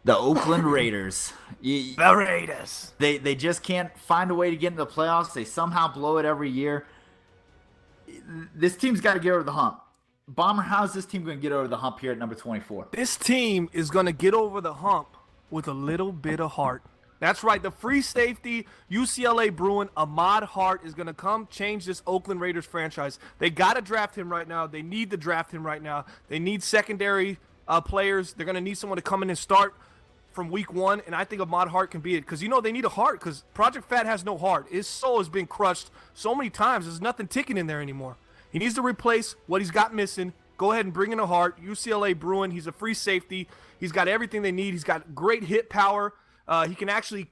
the Oakland Raiders. The Raiders. They just can't find a way to get into the playoffs. They somehow blow it every year. This team's got to get over the hump. Bomber, how's this team going to get over the hump here at number 24? This team is going to get over the hump with a little bit of heart. That's right. The free safety, UCLA Bruin, Ahmad Hart, is going to come change this Oakland Raiders franchise. They got to draft him right now. They need to draft him right now. They need secondary players. They're going to need someone to come in and start from week one, and I think Ahmad Hart can be it because, they need a heart because Project Fat has no heart. His soul has been crushed so many times. There's nothing ticking in there anymore. He needs to replace what he's got missing. Go ahead and bring in a heart. UCLA Bruin, he's a free safety. He's got everything they need. He's got great hit power. He can actually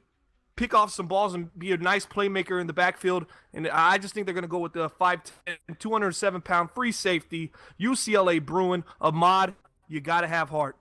pick off some balls and be a nice playmaker in the backfield. And I just think they're going to go with the 5'10", 207-pound free safety, UCLA Bruin, Ahmad. You got to have heart.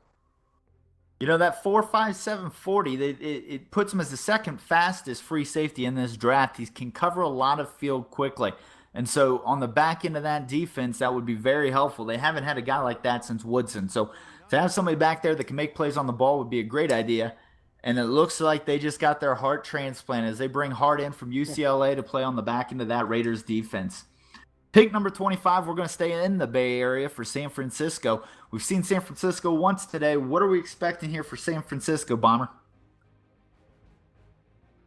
That 4.57 40, it puts him as the second fastest free safety in this draft. He can cover a lot of field quickly. And so on the back end of that defense, that would be very helpful. They haven't had a guy like that since Woodson. So to have somebody back there that can make plays on the ball would be a great idea. And it looks like they just got their heart transplant as they bring Hart in from UCLA to play on the back end of that Raiders defense. Pick number 25, we're going to stay in the Bay Area for San Francisco. We've seen San Francisco once today. What are we expecting here for San Francisco, Bomber?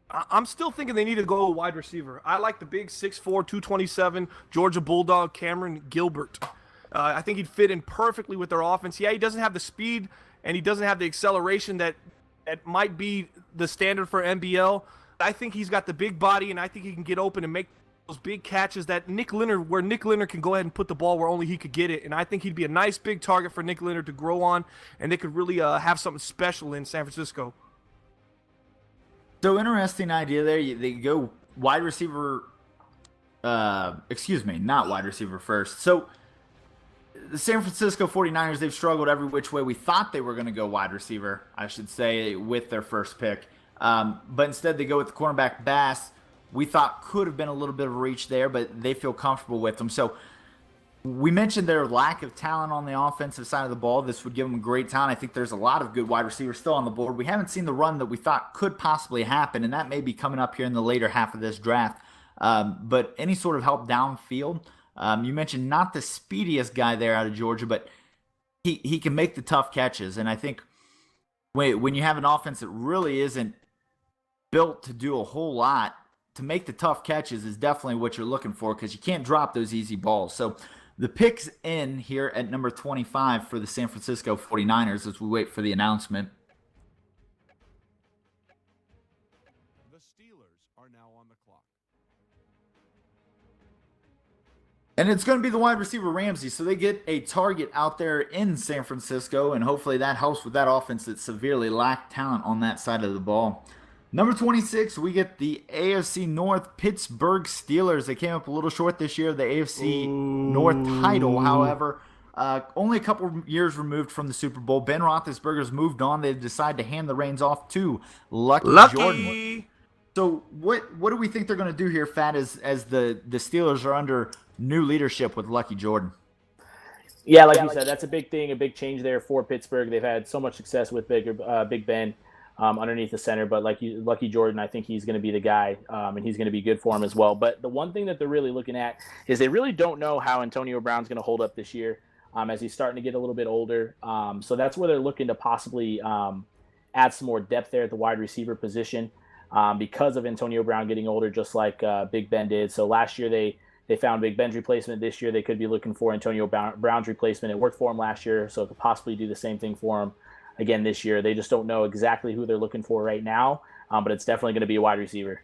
I'm still thinking they need to go wide receiver. I like the big 6'4", 227 Georgia Bulldog Cameron Gilbert. I think he'd fit in perfectly with their offense. Yeah, he doesn't have the speed and he doesn't have the acceleration that might be the standard for MBL. I think he's got the big body, and I think he can get open and make those big catches that Nick Leonard can go ahead and put the ball where only he could get it. And I think he'd be a nice big target for Nick Leonard to grow on, and they could really have something special in San Francisco. So interesting idea there. They go wide receiver. Not wide receiver first. So the San Francisco 49ers, they've struggled every which way we thought they were going to go wide receiver, I should say, with their first pick. But instead they go with the cornerback Bass. We thought could have been a little bit of a reach there, but they feel comfortable with them. So we mentioned their lack of talent on the offensive side of the ball. This would give them great talent. I think there's a lot of good wide receivers still on the board. We haven't seen the run that we thought could possibly happen, and that may be coming up here in the later half of this draft. But any sort of help downfield. You mentioned not the speediest guy there out of Georgia, but he can make the tough catches. And I think when you have an offense that really isn't built to do a whole lot, to make the tough catches is definitely what you're looking for, because you can't drop those easy balls. So the pick's in here at number 25 for the San Francisco 49ers as we wait for the announcement. The Steelers are now on the clock. And it's going to be the wide receiver Ramsey, so they get a target out there in San Francisco, and hopefully that helps with that offense that severely lacked talent on that side of the ball. Number 26, we get the AFC North Pittsburgh Steelers. They came up a little short this year, the AFC North title, however. Only a couple years removed from the Super Bowl. Ben Roethlisberger's moved on. They decided to hand the reins off to Lucky Jordan. So what do we think they're going to do here, Fat, as the Steelers are under new leadership with Lucky Jordan? Yeah, like you said, that's a big thing, a big change there for Pittsburgh. They've had so much success with Big Ben underneath the center, but Lucky Jordan, I think he's going to be the guy, and he's going to be good for him as well. But the one thing that they're really looking at is they really don't know how Antonio Brown's going to hold up this year, as he's starting to get a little bit older. So that's where they're looking to possibly add some more depth there at the wide receiver position because of Antonio Brown getting older, just like Big Ben did. So last year they found Big Ben's replacement. This year they could be looking for Antonio Brown's replacement. It worked for him last year, so it could possibly do the same thing for him again this year. They just don't know exactly who they're looking for right now, but it's definitely going to be a wide receiver.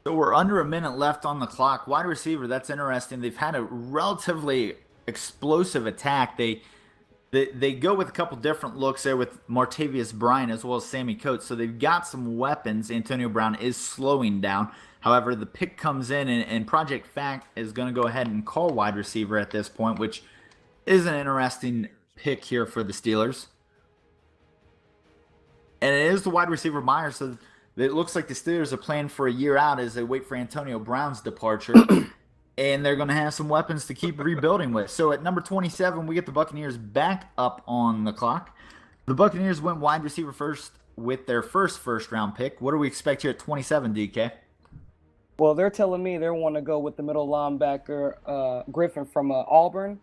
So we're under a minute left on the clock. Wide receiver, that's interesting. They've had a relatively explosive attack. They go with a couple different looks there with Martavius Bryant as well as Sammy Coates. So they've got some weapons. Antonio Brown is slowing down. However, the pick comes in, and Project Fact is going to go ahead and call wide receiver at this point, which is an interesting pick here for the Steelers. And it is the wide receiver Myers, so it looks like the Steelers are playing for a year out as they wait for Antonio Brown's departure. And they're going to have some weapons to keep rebuilding with. So at number 27, we get the Buccaneers back up on the clock. The Buccaneers went wide receiver first with their first-round pick. What do we expect here at 27, DK? Well, they're telling me they want to go with the middle linebacker Griffin from Auburn.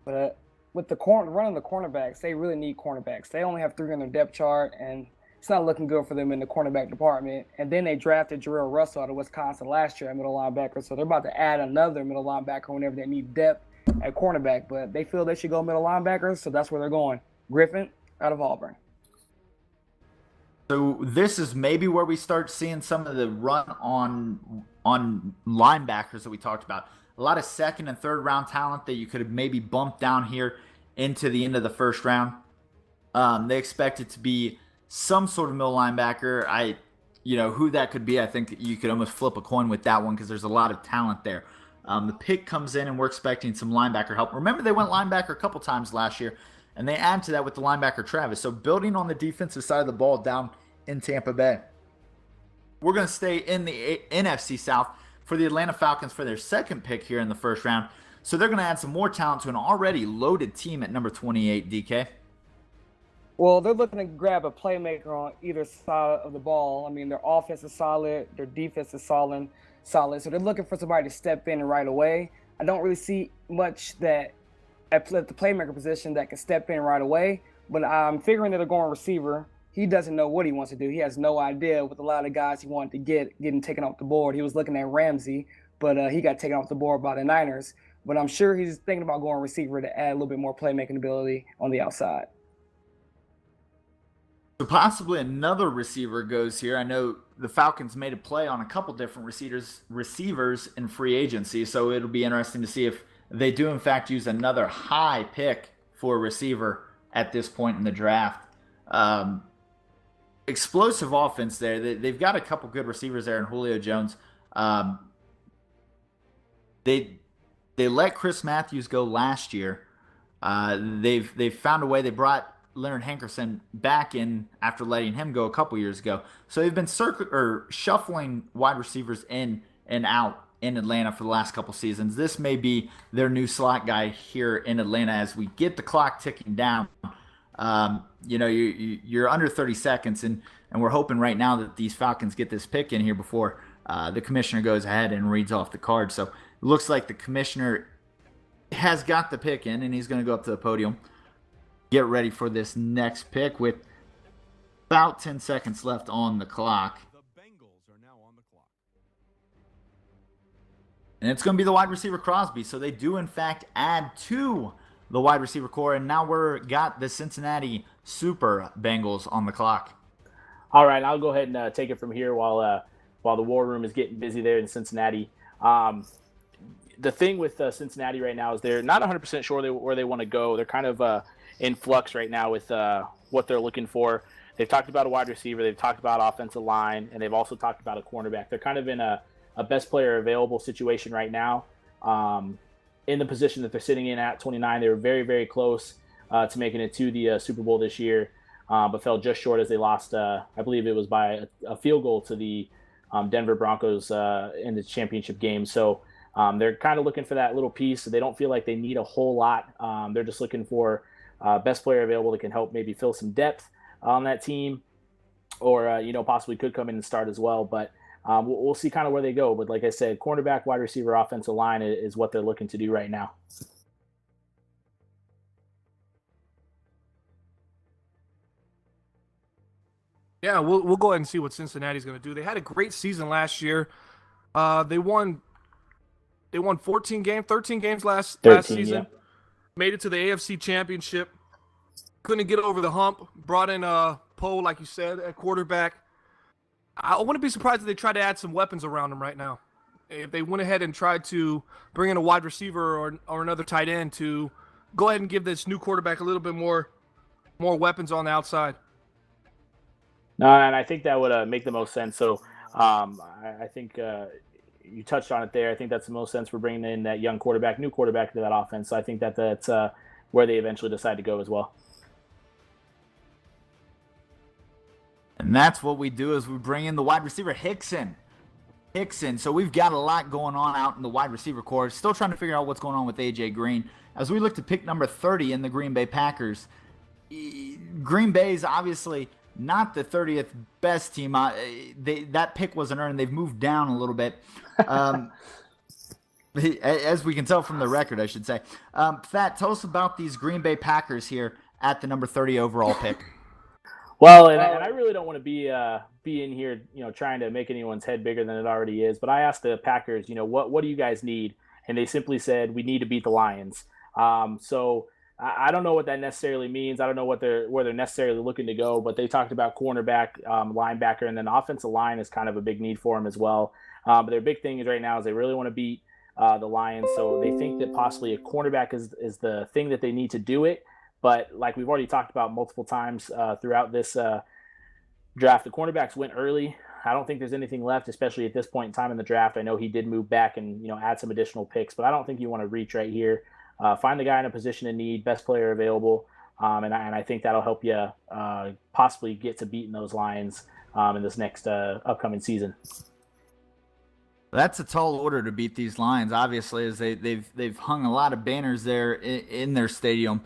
But with the running the cornerbacks, they really need cornerbacks. They only have 3 on their depth chart, and it's not looking good for them in the cornerback department. And then they drafted Jarrell Russell out of Wisconsin last year at middle linebacker, so they're about to add another middle linebacker whenever they need depth at cornerback. But they feel they should go middle linebackers, so that's where they're going. Griffin out of Auburn. So this is maybe where we start seeing some of the run on linebackers that we talked about. A lot of second and third round talent that you could have maybe bumped down here into the end of the first round. They expect it to be some sort of middle linebacker. Who that could be, I think you could almost flip a coin with that one because there's a lot of talent there. The pick comes in and we're expecting some linebacker help. Remember, they went linebacker a couple times last year, and they add to that with the linebacker Travis. So building on the defensive side of the ball down in Tampa Bay. We're going to stay in the NFC South for the Atlanta Falcons for their second pick here in the first round. So they're going to add some more talent to an already loaded team at number 28, DK. Well, they're looking to grab a playmaker on either side of the ball. I mean, their offense is solid, their defense is solid. So they're looking for somebody to step in right away. I don't really see much that at the playmaker position that can step in right away, but I'm figuring that they're going receiver. He doesn't know what he wants to do. He has no idea with a lot of guys he wanted to getting taken off the board. He was looking at Ramsey, but he got taken off the board by the Niners. But I'm sure he's thinking about going receiver to add a little bit more playmaking ability on the outside. So possibly another receiver goes here. I know the Falcons made a play on a couple different receivers in free agency, so it'll be interesting to see if they do in fact use another high pick for a receiver at this point in the draft. Explosive offense there. They've got a couple good receivers there in Julio Jones. They let Chris Matthews go last year. They've found a way. They brought Leonard Hankerson back in after letting him go a couple years ago. So they've been shuffling wide receivers in and out in Atlanta for the last couple seasons. This may be their new slot guy here in Atlanta as we get the clock ticking down. You're under 30 seconds, and we're hoping right now that these Falcons get this pick in here before the commissioner goes ahead and reads off the card. So it looks like the commissioner has got the pick in, and he's going to go up to the podium. Get ready for this next pick with about 10 seconds left on the clock. The Bengals are now on the clock. And it's going to be the wide receiver Crosby. So they do, in fact, add to the wide receiver core. And now we're got the Cincinnati Super Bengals on the clock. All right, I'll go ahead and take it from here while the war room is getting busy there in Cincinnati. The thing with Cincinnati right now is they're not 100% sure where they want to go. They're kind of in flux right now with what they're looking for. They've talked about a wide receiver, they've talked about offensive line, and they've also talked about a cornerback. They're kind of in a best player available situation right now. In the position that they're sitting in at 29, they were very, very close to making it to the Super Bowl this year, but fell just short as they lost, I believe it was by a field goal to the Denver Broncos in the championship game. So they're kind of looking for that little piece. So they don't feel like they need a whole lot. They're just looking for best player available that can help maybe fill some depth on that team, or possibly could come in and start as well. But we'll see kind of where they go. But like I said, cornerback, wide receiver, offensive line is what they're looking to do right now. Yeah, we'll go ahead and see what Cincinnati's going to do. They had a great season last year. They won 13 games last season. Yeah. Made it to the AFC Championship. Couldn't get over the hump. Brought in Poe, like you said, at quarterback. I wouldn't be surprised if they tried to add some weapons around him right now. If they went ahead and tried to bring in a wide receiver or another tight end to go ahead and give this new quarterback a little bit more weapons on the outside. No, and I think that would make the most sense. So I think you touched on it there. I think that's the most sense for bringing in that young quarterback, new quarterback to that offense. So I think that's where they eventually decide to go as well. And that's what we do is we bring in the wide receiver Hickson. So we've got a lot going on out in the wide receiver corps. Still trying to figure out what's going on with A.J. Green. As we look to pick number 30 in the Green Bay Packers, Green Bay's obviously not the 30th best team. That pick wasn't earned. They've moved down a little bit. As we can tell from the record, I should say. Fat, tell us about these Green Bay Packers here at the number 30 overall pick. Well, and I really don't want to be in here, trying to make anyone's head bigger than it already is. But I asked the Packers, what do you guys need? And they simply said, we need to beat the Lions. So I don't know what that necessarily means. I don't know where they're necessarily looking to go. But they talked about cornerback, linebacker, and then offensive line is kind of a big need for them as well. But their big thing is right now is they really want to beat the Lions. So they think that possibly a cornerback is the thing that they need to do it. But like we've already talked about multiple times throughout this draft, the cornerbacks went early. I don't think there's anything left, especially at this point in time in the draft. I know he did move back and add some additional picks, but I don't think you want to reach right here. Find the guy in a position of need, best player available, and I think that'll help you possibly get to beating those Lions in this next upcoming season. That's a tall order to beat these Lions, obviously, as they've hung a lot of banners there in their stadium.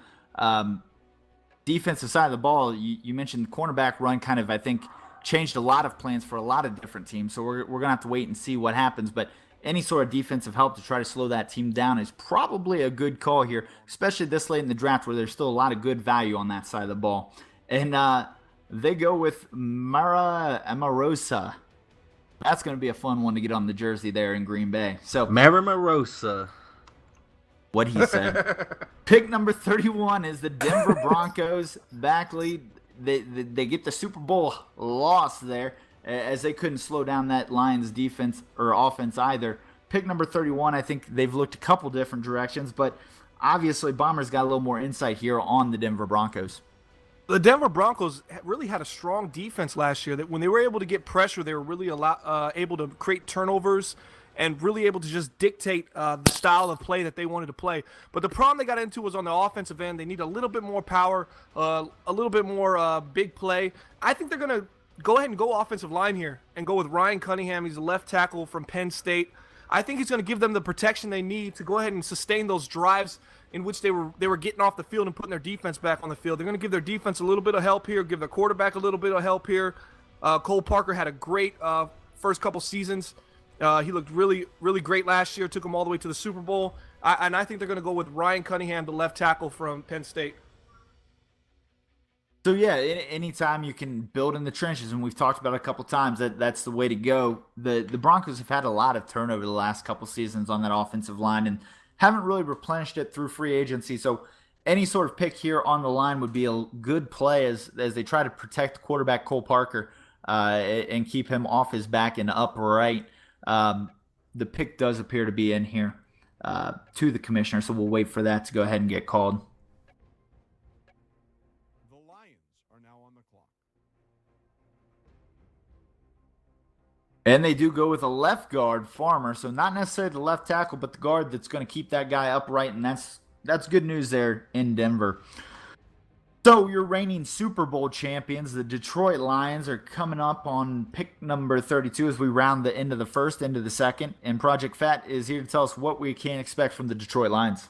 Defensive side of the ball, you mentioned cornerback run kind of, I think, changed a lot of plans for a lot of different teams. So we're going to have to wait and see what happens. But any sort of defensive help to try to slow that team down is probably a good call here, especially this late in the draft where there's still a lot of good value on that side of the ball. And they go with Mara Amarosa. That's going to be a fun one to get on the jersey there in Green Bay. So Mara Amarosa. What he said. Pick number 31 is the Denver Broncos. Backley, they get the Super Bowl loss there as they couldn't slow down that Lions defense or offense either. Pick number 31, I think they've looked a couple different directions, but obviously Bombers got a little more insight here on the Denver Broncos. The Denver Broncos really had a strong defense last year. That when they were able to get pressure, they were really able to create turnovers and really able to just dictate the style of play that they wanted to play. But the problem they got into was on the offensive end. They need a little bit more power, a little bit more big play. I think they're going to go ahead and go offensive line here and go with Ryan Cunningham. He's a left tackle from Penn State. I think he's going to give them the protection they need to go ahead and sustain those drives in which they were getting off the field and putting their defense back on the field. They're going to give their defense a little bit of help here, give their quarterback a little bit of help here. Cole Parker had a great first couple seasons. He looked really, really great last year, took him all the way to the Super Bowl. And I think they're going to go with Ryan Cunningham, the left tackle from Penn State. So yeah, anytime you can build in the trenches, and we've talked about it a couple times, that's the way to go. The Broncos have had a lot of turnover the last couple seasons on that offensive line and haven't really replenished it through free agency. So any sort of pick here on the line would be a good play as they try to protect quarterback Cole Parker and keep him off his back and upright. The pick does appear to be in here to the commissioner, so we'll wait for that to go ahead and get called. And they do go with a left guard, Farmer, so not necessarily the left tackle, but the guard that's going to keep that guy upright, and that's good news there in Denver. So your reigning Super Bowl champions, the Detroit Lions, are coming up on pick number 32 as we round the end of the first, into the second, and Project Fat is here to tell us what we can expect from the Detroit Lions.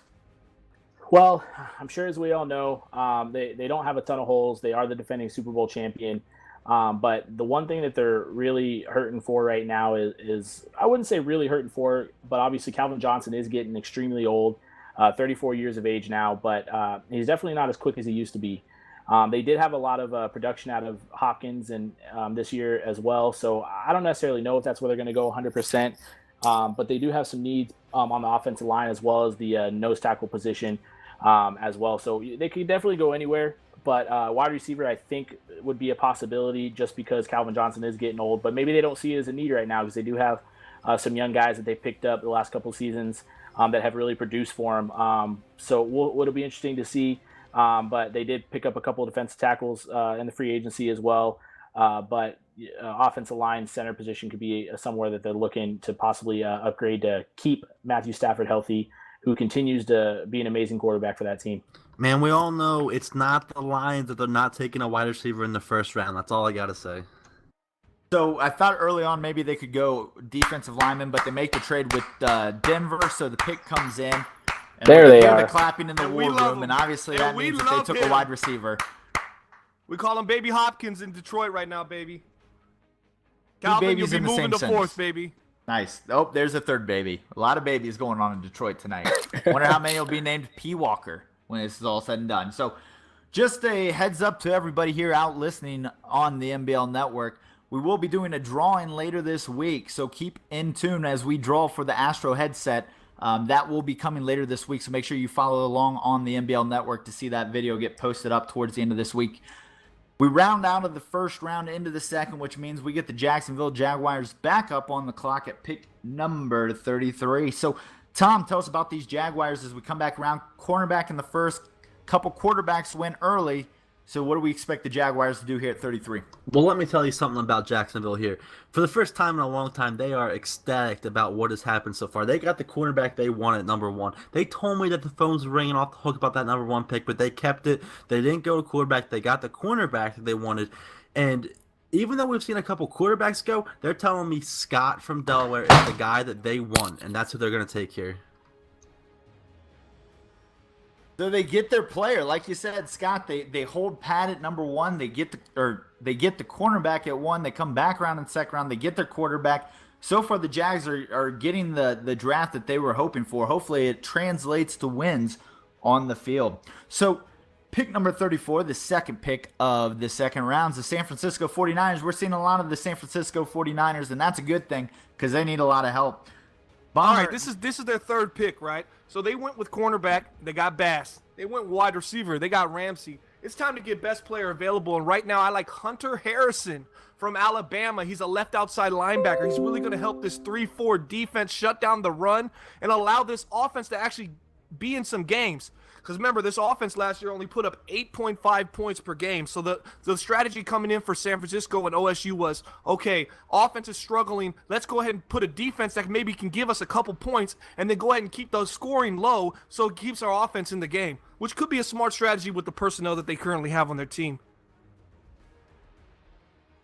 Well, I'm sure as we all know, they don't have a ton of holes. They are the defending Super Bowl champion. But the one thing that they're really hurting for right now is I wouldn't say really hurting for, but obviously Calvin Johnson is getting extremely old, 34 years of age now, but he's definitely not as quick as he used to be. They did have a lot of production out of Hopkins and this year as well, so I don't necessarily know if that's where they're going to go 100%, but they do have some needs on the offensive line as well as the nose tackle position as well, so they could definitely go anywhere. But wide receiver, I think, would be a possibility just because Calvin Johnson is getting old. But maybe they don't see it as a need right now because they do have some young guys that they picked up the last couple of seasons that have really produced for them. So it'll be interesting to see. But they did pick up a couple of defensive tackles in the free agency as well. But offensive line center position could be somewhere that they're looking to possibly upgrade to keep Matthew Stafford healthy, who continues to be an amazing quarterback for that team. Man, we all know it's not the Lions that they're not taking a wide receiver in the first round. That's all I got to say. So I thought early on maybe they could go defensive lineman, but they make the trade with Denver, so the pick comes in. And there they are. The clapping in the war room, and obviously that means that they took a wide receiver. We call him Baby Hopkins in Detroit right now, baby. Calvin, you'll be moving to fourth, baby. Nice. Oh, there's a third baby. A lot of babies going on in Detroit tonight. Wonder how many will be named P. Walker when this is all said and done. So just a heads up to everybody here out listening on the MBL network. We will be doing a drawing later this week, so keep in tune as we draw for the Astro headset. That will be coming later this week, so make sure you follow along on the MBL network to see that video get posted up towards the end of this week. We round out of the first round into the second, which means we get the Jacksonville Jaguars back up on the clock at pick number 33. So, Tom, tell us about these Jaguars as we come back around. Cornerback in the first, couple quarterbacks went early. So what do we expect the Jaguars to do here at 33? Well, let me tell you something about Jacksonville here. For the first time in a long time, they are ecstatic about what has happened so far. They got the cornerback they wanted, number one. They told me that the phones were ringing off the hook about that number one pick, but they kept it. They didn't go to quarterback. They got the cornerback that they wanted. And even though we've seen a couple quarterbacks go, they're telling me Scott from Delaware is the guy that they want, and that's who they're going to take here. So they get their player, like you said, Scott. They hold pat at number one. They get the cornerback at one. They come back around in the second round. They get their quarterback. So far, the Jags are getting the draft that they were hoping for. Hopefully, it translates to wins on the field. So pick number 34, the second pick of the second round, is the San Francisco 49ers. We're seeing a lot of the San Francisco 49ers, and that's a good thing because they need a lot of help. All right, this is their third pick, right? So they went with cornerback. They got Bass. They went wide receiver. They got Ramsey. It's time to get best player available. And right now, I like Hunter Harrison from Alabama. He's a left outside linebacker. He's really going to help this 3-4 defense shut down the run and allow this offense to actually be in some games. Because remember, this offense last year only put up 8.5 points per game. So the strategy coming in for San Francisco and OSU was, okay, offense is struggling. Let's go ahead and put a defense that maybe can give us a couple points, and then go ahead and keep those scoring low so it keeps our offense in the game, which could be a smart strategy with the personnel that they currently have on their team.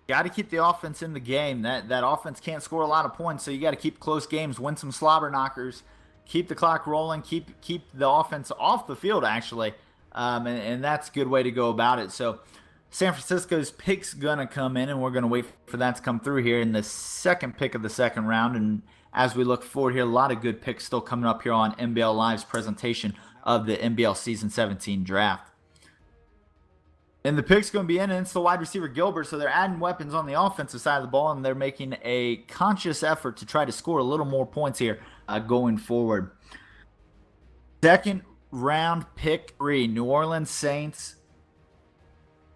Got to keep the offense in the game. That offense can't score a lot of points, so you got to keep close games, win some slobber knockers, keep the clock rolling, keep the offense off the field, actually, and that's a good way to go about it. So San Francisco's pick's going to come in, and we're going to wait for that to come through here in the second pick of the second round. And as we look forward here, a lot of good picks still coming up here on MBL Live's presentation of the MBL Season 17 draft. And the pick's going to be in, and it's the wide receiver Gilbert, so they're adding weapons on the offensive side of the ball, and they're making a conscious effort to try to score a little more points here going forward. Second round pick 3, New Orleans Saints.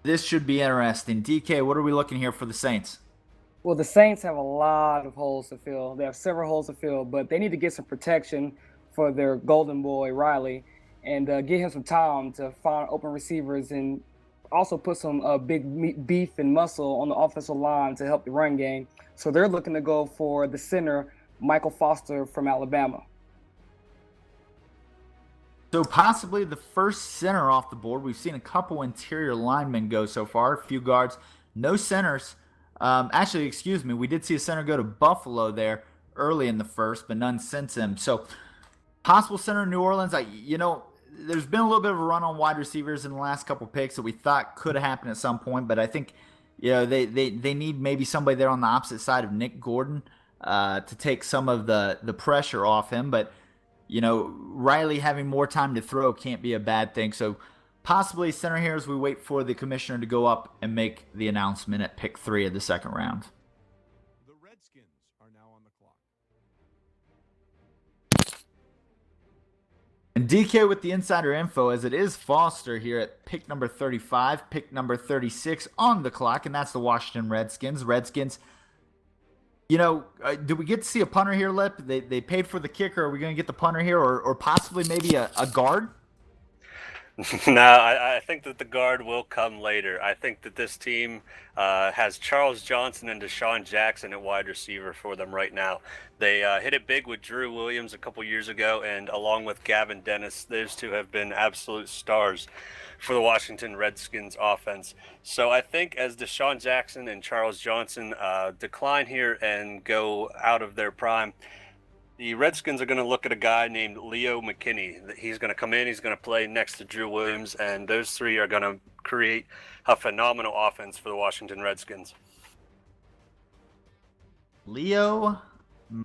This should be interesting. DK, what are we looking here for the Saints? Well, the Saints have a lot of holes to fill. They have several holes to fill, but they need to get some protection for their golden boy, Riley, and get him some time to find open receivers and also put some big beef and muscle on the offensive line to help the run game. So they're looking to go for the center, Michael Foster from Alabama. So possibly the first center off the board. We've seen a couple interior linemen go so far, a few guards, no centers. Actually, excuse me, we did see a center go to Buffalo there early in the first, but none since him. So possible center in New Orleans. There's been a little bit of a run on wide receivers in the last couple picks that we thought could have happened at some point, but I think they need maybe somebody there on the opposite side of Nick Gordon to take some of the pressure off him. But Riley having more time to throw can't be a bad thing. So possibly center here as we wait for the commissioner to go up and make the announcement at pick 3 of the second round. The Redskins are now on the clock. And DK with the insider info, as it is Foster here at pick number 35, pick number 36 on the clock, and that's the Washington Redskins. Did we get to see a punter here, Lip? They paid for the kicker. Are we going to get the punter here, or possibly maybe a guard? No, I think that the guard will come later. I think that this team has Charles Johnson and Deshaun Jackson at wide receiver for them right now. They hit it big with Drew Williams a couple years ago, and along with Gavin Dennis, those two have been absolute stars for the Washington Redskins offense. So I think as Deshaun Jackson and Charles Johnson decline here and go out of their prime, the Redskins are going to look at a guy named Leo McKinney. He's going to come in, he's going to play next to Drew Williams, and those three are going to create a phenomenal offense for the Washington Redskins. Leo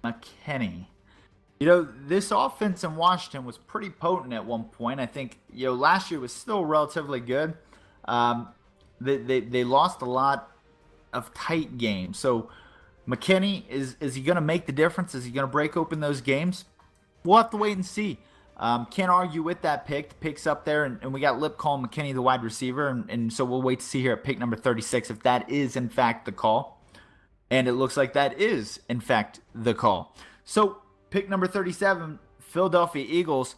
McKinney. This offense in Washington was pretty potent at one point. I think, last year was still relatively good. They lost a lot of tight games. So McKinney, is he going to make the difference? Is he going to break open those games? We'll have to wait and see. Can't argue with that pick. The pick's up there, and we got Lip calling McKinney the wide receiver, and so we'll wait to see here at pick number 36 if that is, in fact, the call. And it looks like that is, in fact, the call. So pick number 37, Philadelphia Eagles.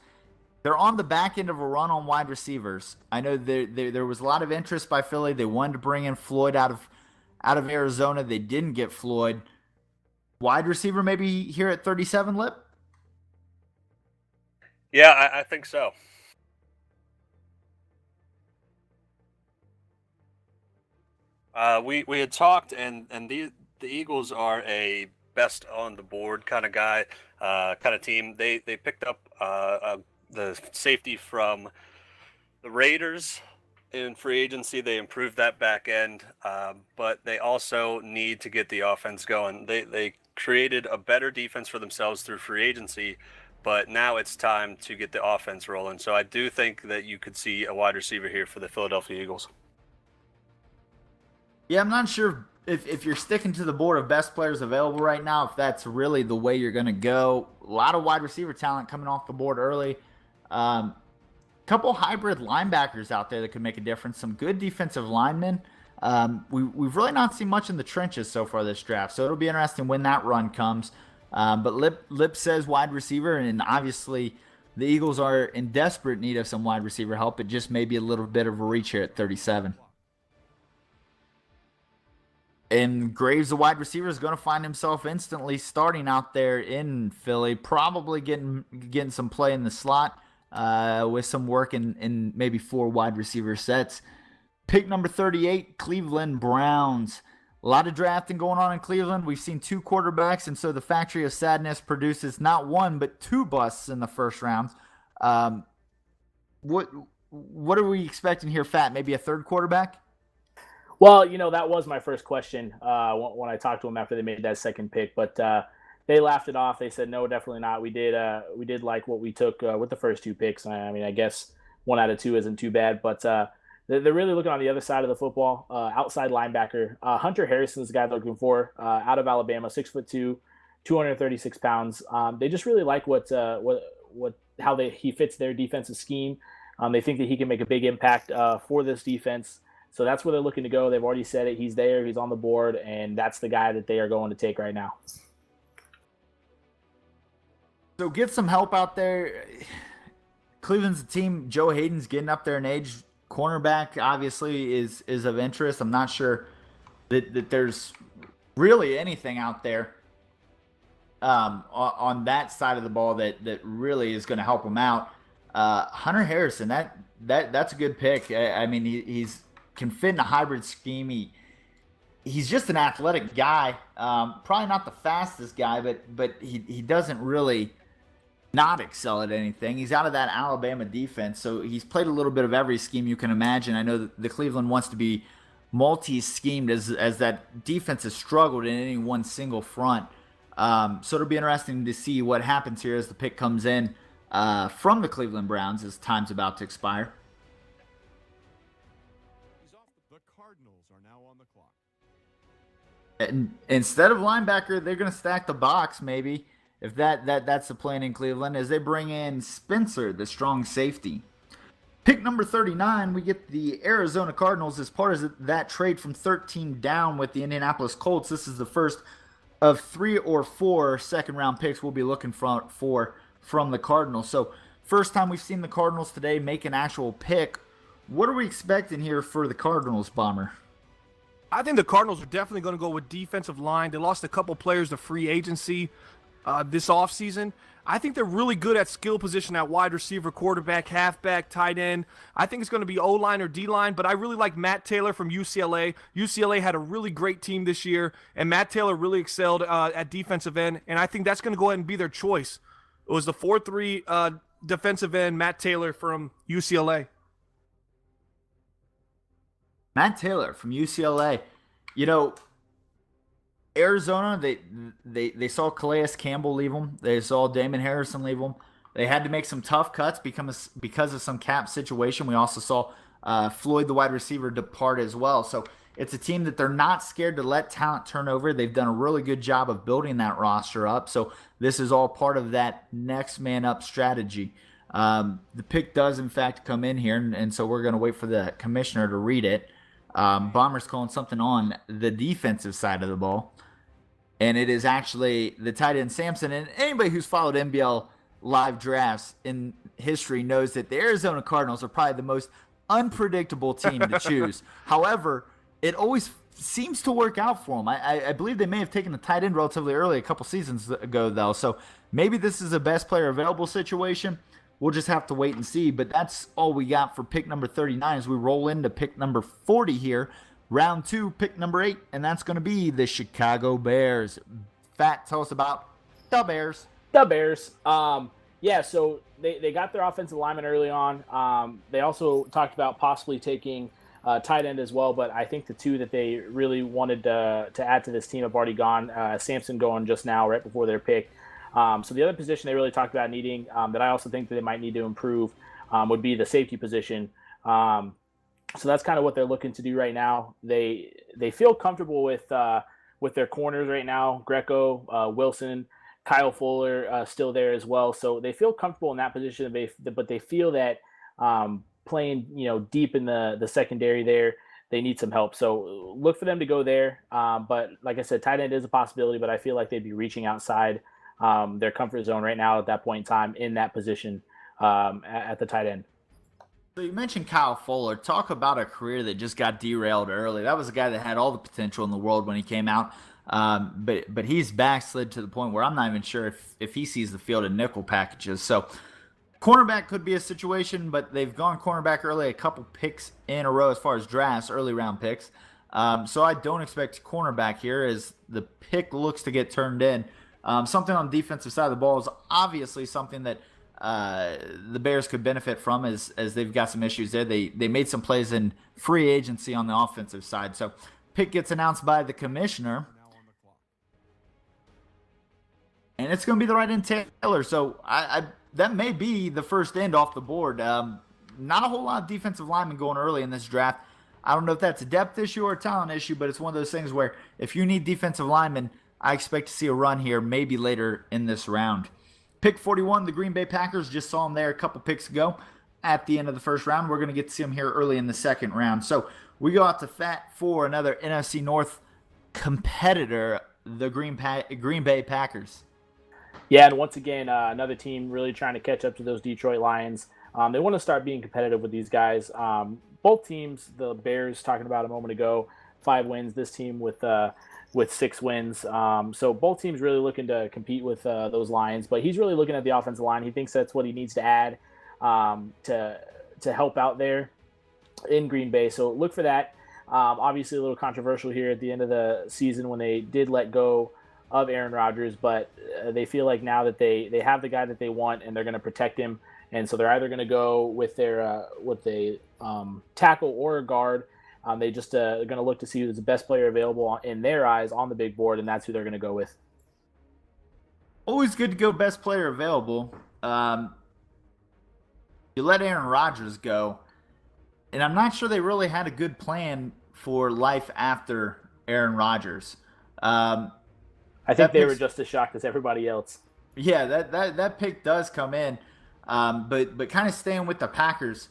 They're on the back end of a run on wide receivers. I know there was a lot of interest by Philly. They wanted to bring in Floyd out of Arizona. They didn't get Floyd. Wide receiver maybe here at 37, Lip? Yeah, I think so. We had talked, and the Eagles are a best on the board kind of guy, kind of team. They picked up the safety from the Raiders in free agency. They improved that back end, but they also need to get the offense going. They created a better defense for themselves through free agency, but now it's time to get the offense rolling. So I do think that you could see a wide receiver here for the Philadelphia Eagles. Yeah, I'm not sure if you're sticking to the board of best players available right now, if that's really the way you're going to go. A lot of wide receiver talent coming off the board early. Couple hybrid linebackers out there that could make a difference. Some good defensive linemen. We've really not seen much in the trenches so far this draft, so it'll be interesting when that run comes. But Lip says wide receiver, and obviously the Eagles are in desperate need of some wide receiver help. It just may be a little bit of a reach here at 37. And Graves, the wide receiver, is going to find himself instantly starting out there in Philly, probably getting some play in the slot with some work in maybe 4 wide receiver sets. Pick number 38, Cleveland Browns. A lot of drafting going on in Cleveland. We've seen 2 quarterbacks, and so the Factory of Sadness produces not 1 but 2 busts in the first round. What are we expecting here, Fat? Maybe a 3rd quarterback? Well, that was my first question when I talked to them after they made that 2nd pick, but they laughed it off. They said, no, definitely not. We did like what we took with the first 2 picks. I mean, I guess 1 out of 2 isn't too bad, but they're really looking on the other side of the football. Outside linebacker, Hunter Harrison is the guy they're looking for, out of Alabama, 6'2", 236 pounds. They just really like how he fits their defensive scheme. They think that he can make a big impact for this defense. So that's where they're looking to go. They've already said it. He's there. He's on the board, and that's the guy that they are going to take right now. So get some help out there. Cleveland's a team. Joe Hayden's getting up there in age. Cornerback obviously is of interest. I'm not sure that there's really anything out there on that side of the ball that really is going to help him out. Hunter Harrison, that's a good pick. I mean, he's can fit in a hybrid scheme. He's just an athletic guy. Probably not the fastest guy, but he doesn't really not excel at anything. He's out of that Alabama defense, so he's played a little bit of every scheme you can imagine. I know that the Cleveland wants to be multi-schemed as that defense has struggled in any one single front. So it'll be interesting to see what happens here as the pick comes in from the Cleveland Browns as time's about to expire. The Cardinals are now on the clock. And instead of linebacker, they're going to stack the box maybe. If that's the plan in Cleveland, as they bring in Spencer, the strong safety. Pick number 39, we get the Arizona Cardinals as part of that trade from 13 down with the Indianapolis Colts. This is the first of 3 or 4 second-round picks we'll be looking for from the Cardinals. So first time we've seen the Cardinals today make an actual pick. What are we expecting here for the Cardinals, Bomber? I think the Cardinals are definitely going to go with defensive line. They lost a couple players to free agency this offseason. I think they're really good at skill position at wide receiver, quarterback, halfback, tight end. I think it's going to be O-line or D-line, but I really like Matt Taylor from UCLA. UCLA had a really great team this year, and Matt Taylor really excelled at defensive end, and I think that's going to go ahead and be their choice. It was the 4-3 defensive end, Matt Taylor from UCLA. Matt Taylor from UCLA. You know, Arizona, they saw Calais Campbell leave them. They saw Damon Harrison leave them. They had to make some tough cuts because of some cap situation. We also saw Floyd, the wide receiver, depart as well. So it's a team that they're not scared to let talent turn over. They've done a really good job of building that roster up. So this is all part of that next man up strategy. The pick does, in fact, come in here, and so we're going to wait for the commissioner to read it. Bomber's calling something on the defensive side of the ball. And it is actually the tight end Sampson. And anybody who's followed MBL live drafts in history knows that the Arizona Cardinals are probably the most unpredictable team to choose. However, it always seems to work out for them. I believe they may have taken a tight end relatively early a couple seasons ago, though. So maybe this is a best player available situation. We'll just have to wait and see. But that's all we got for pick number 39 as we roll into pick number 40 here. Round 2, pick number 8, and that's going to be the Chicago Bears. Fat, tell us about the Bears. The Bears. Yeah, so they got their offensive lineman early on. They also talked about possibly taking tight end as well, but I think the two that they really wanted to add to this team have already gone. Sampson going just now, right before their pick. So the other position they really talked about needing that I also think that they might need to improve would be the safety position. So that's kind of what they're looking to do right now. They feel comfortable with their corners right now. Greco, Wilson, Kyle Fuller still there as well. So they feel comfortable in that position, but they feel that playing deep in the secondary there, they need some help. So look for them to go there. But like I said, tight end is a possibility, but I feel like they'd be reaching outside their comfort zone right now at that point in time in that position. at the tight end. So you mentioned Kyle Fuller. Talk about a career that just got derailed early. That was a guy that had all the potential in the world when he came out. But he's backslid to the point where I'm not even sure if he sees the field in nickel packages. So cornerback could be a situation, but they've gone cornerback early, a couple picks in a row as far as drafts, early round picks. So I don't expect cornerback here as the pick looks to get turned in. Something on the defensive side of the ball is obviously something that the Bears could benefit from as they've got some issues there. They made some plays in free agency on the offensive side. So pick gets announced by the commissioner. And it's going to be the right end Taylor. So that may be the first end off the board. Not a whole lot of defensive linemen going early in this draft. I don't know if that's a depth issue or a talent issue, but it's one of those things where if you need defensive linemen, I expect to see a run here maybe later in this round. Pick 41, the Green Bay Packers. Just saw them there a couple picks ago at the end of the first round. We're going to get to see them here early in the second round. So we go out to Fat 4, another NFC North competitor, the Green Bay Packers. Yeah, and once again, another team really trying to catch up to those Detroit Lions. They want to start being competitive with these guys. Both teams, the Bears, talking about a moment ago, 5 wins. This team with 6 wins. So both teams really looking to compete with those Lions. But he's really looking at the offensive line. He thinks that's what he needs to add to help out there in Green Bay. So look for that. Obviously, a little controversial here at the end of the season when they did let go of Aaron Rodgers, but they feel like now that they have the guy that they want and they're going to protect him, and so they're either going to go with their tackle or a guard. They just are going to look to see who's the best player available in their eyes on the big board, and that's who they're going to go with. Always good to go best player available. You let Aaron Rodgers go, and I'm not sure they really had a good plan for life after Aaron Rodgers. I think they were just as shocked as everybody else. Yeah, that pick does come in, but kind of staying with the Packers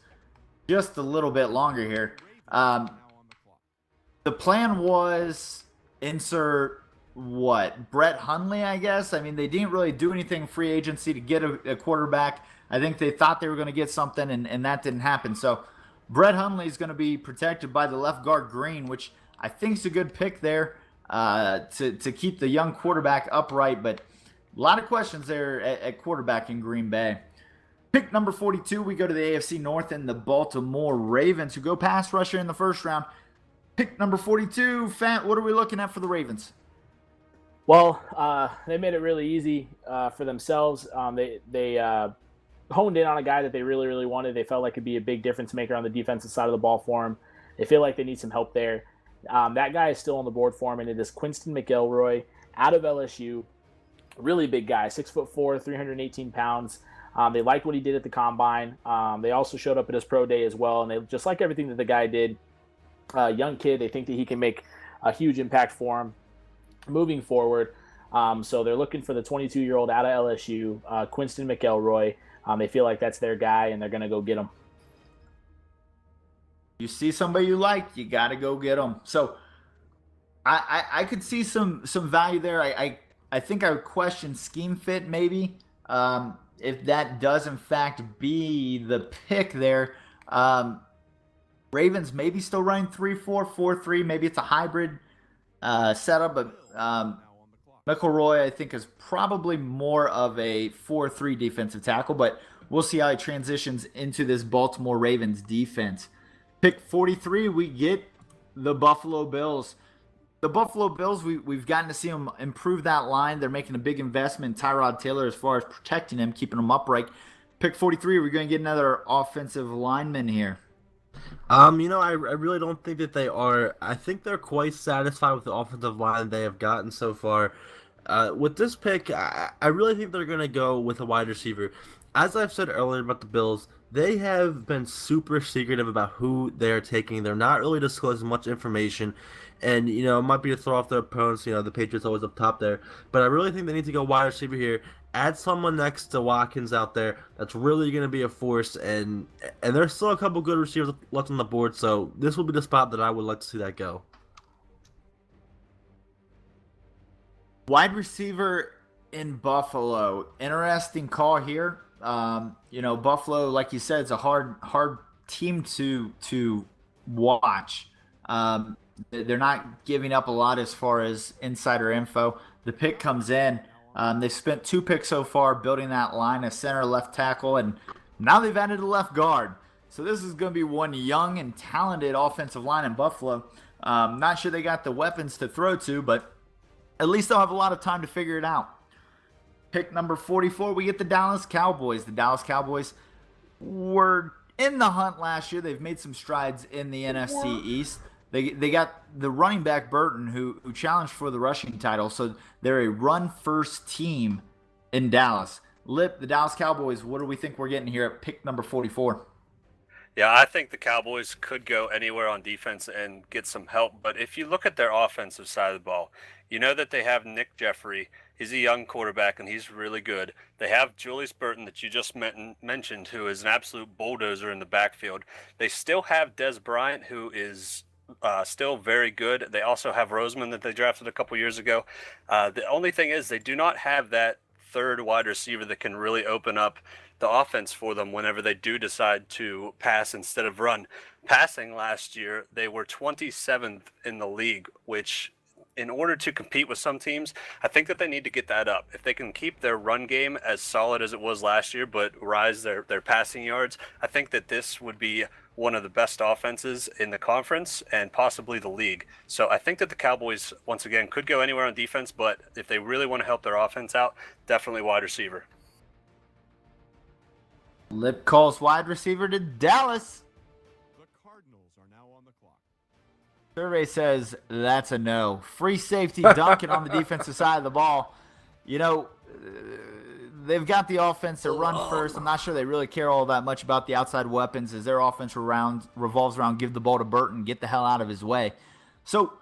just a little bit longer here. The plan was insert Brett Hundley, I guess. I mean, they didn't really do anything free agency to get a quarterback. I think they thought they were going to get something, and that didn't happen. So Brett Hundley is going to be protected by the left guard Green, which I think is a good pick there. To keep the young quarterback upright, but a lot of questions there at quarterback in Green Bay. Pick number 42, we go to the AFC North and the Baltimore Ravens, who go pass rusher in the first round. Pick number 42, Fat, what are we looking at for the Ravens? Well, they made it really easy for themselves. They honed in on a guy that they really, really wanted. They felt like it'd be a big difference maker on the defensive side of the ball for him. They feel like they need some help there. That guy is still on the board for him, and it is Quinston McElroy out of LSU. Really big guy, 6'4", 318 pounds. They liked what he did at the combine. They also showed up at his pro day as well, and they just like everything that the guy did. Young kid, they think that he can make a huge impact for him moving forward. So they're looking for the 22-year-old out of LSU, Quinston McElroy. They feel like that's their guy, and they're going to go get him. You see somebody you like, you got to go get them. So I could see some value there. I think I would question scheme fit maybe if that does in fact be the pick there. Ravens maybe still running 3-4, 4-3. Maybe it's a hybrid setup, but McElroy I think is probably more of a 4-3 defensive tackle, but we'll see how he transitions into this Baltimore Ravens defense. Pick 43, we get the Buffalo Bills. The Buffalo Bills, we've gotten to see them improve that line. They're making a big investment in Tyrod Taylor as far as protecting him, keeping him upright. Pick 43, we're going to get another offensive lineman here. I really don't think that they are. I think they're quite satisfied with the offensive line they have gotten so far. With this pick, I really think they're going to go with a wide receiver. As I've said earlier about the Bills, they have been super secretive about who they're taking. They're not really disclosing much information. And, it might be to throw off their opponents. The Patriots always up top there. But I really think they need to go wide receiver here. Add someone next to Watkins out there that's really going to be a force. And there's still a couple good receivers left on the board. So this will be the spot that I would like to see that go. Wide receiver in Buffalo. Interesting call here. Buffalo, like you said, is a hard team to watch. They're not giving up a lot as far as insider info. The pick comes in. They've spent 2 picks so far building that line, a center, left tackle, and now they've added a left guard. So this is going to be one young and talented offensive line in Buffalo. Not sure they got the weapons to throw to, but at least they'll have a lot of time to figure it out. Pick number 44, we get the Dallas Cowboys. The Dallas Cowboys were in the hunt last year. They've made some strides in the NFC East. They got the running back Burton who challenged for the rushing title. So they're a run-first team in Dallas. Lip, the Dallas Cowboys, what do we think we're getting here at pick number 44? Yeah, I think the Cowboys could go anywhere on defense and get some help. But if you look at their offensive side of the ball, you know that they have Nick Jeffrey. He's a young quarterback, and he's really good. They have Julius Burton that you just mentioned, who is an absolute bulldozer in the backfield. They still have Des Bryant, who is still very good. They also have Roseman that they drafted a couple years ago. The only thing is they do not have that third wide receiver that can really open up the offense for them whenever they do decide to pass instead of run. Passing last year, they were 27th in the league, which in order to compete with some teams, I think that they need to get that up. If they can keep their run game as solid as it was last year, but rise their passing yards, I think that this would be one of the best offenses in the conference and possibly the league. So I think that the Cowboys, once again, could go anywhere on defense, but if they really want to help their offense out, definitely wide receiver. Lip calls wide receiver to Dallas. The Cardinals are now on the clock. Survey says that's a no. Free safety Duncan on the defensive side of the ball. They've got the offense to run first. I'm not sure they really care all that much about the outside weapons as their offense revolves around give the ball to Burton, get the hell out of his way. So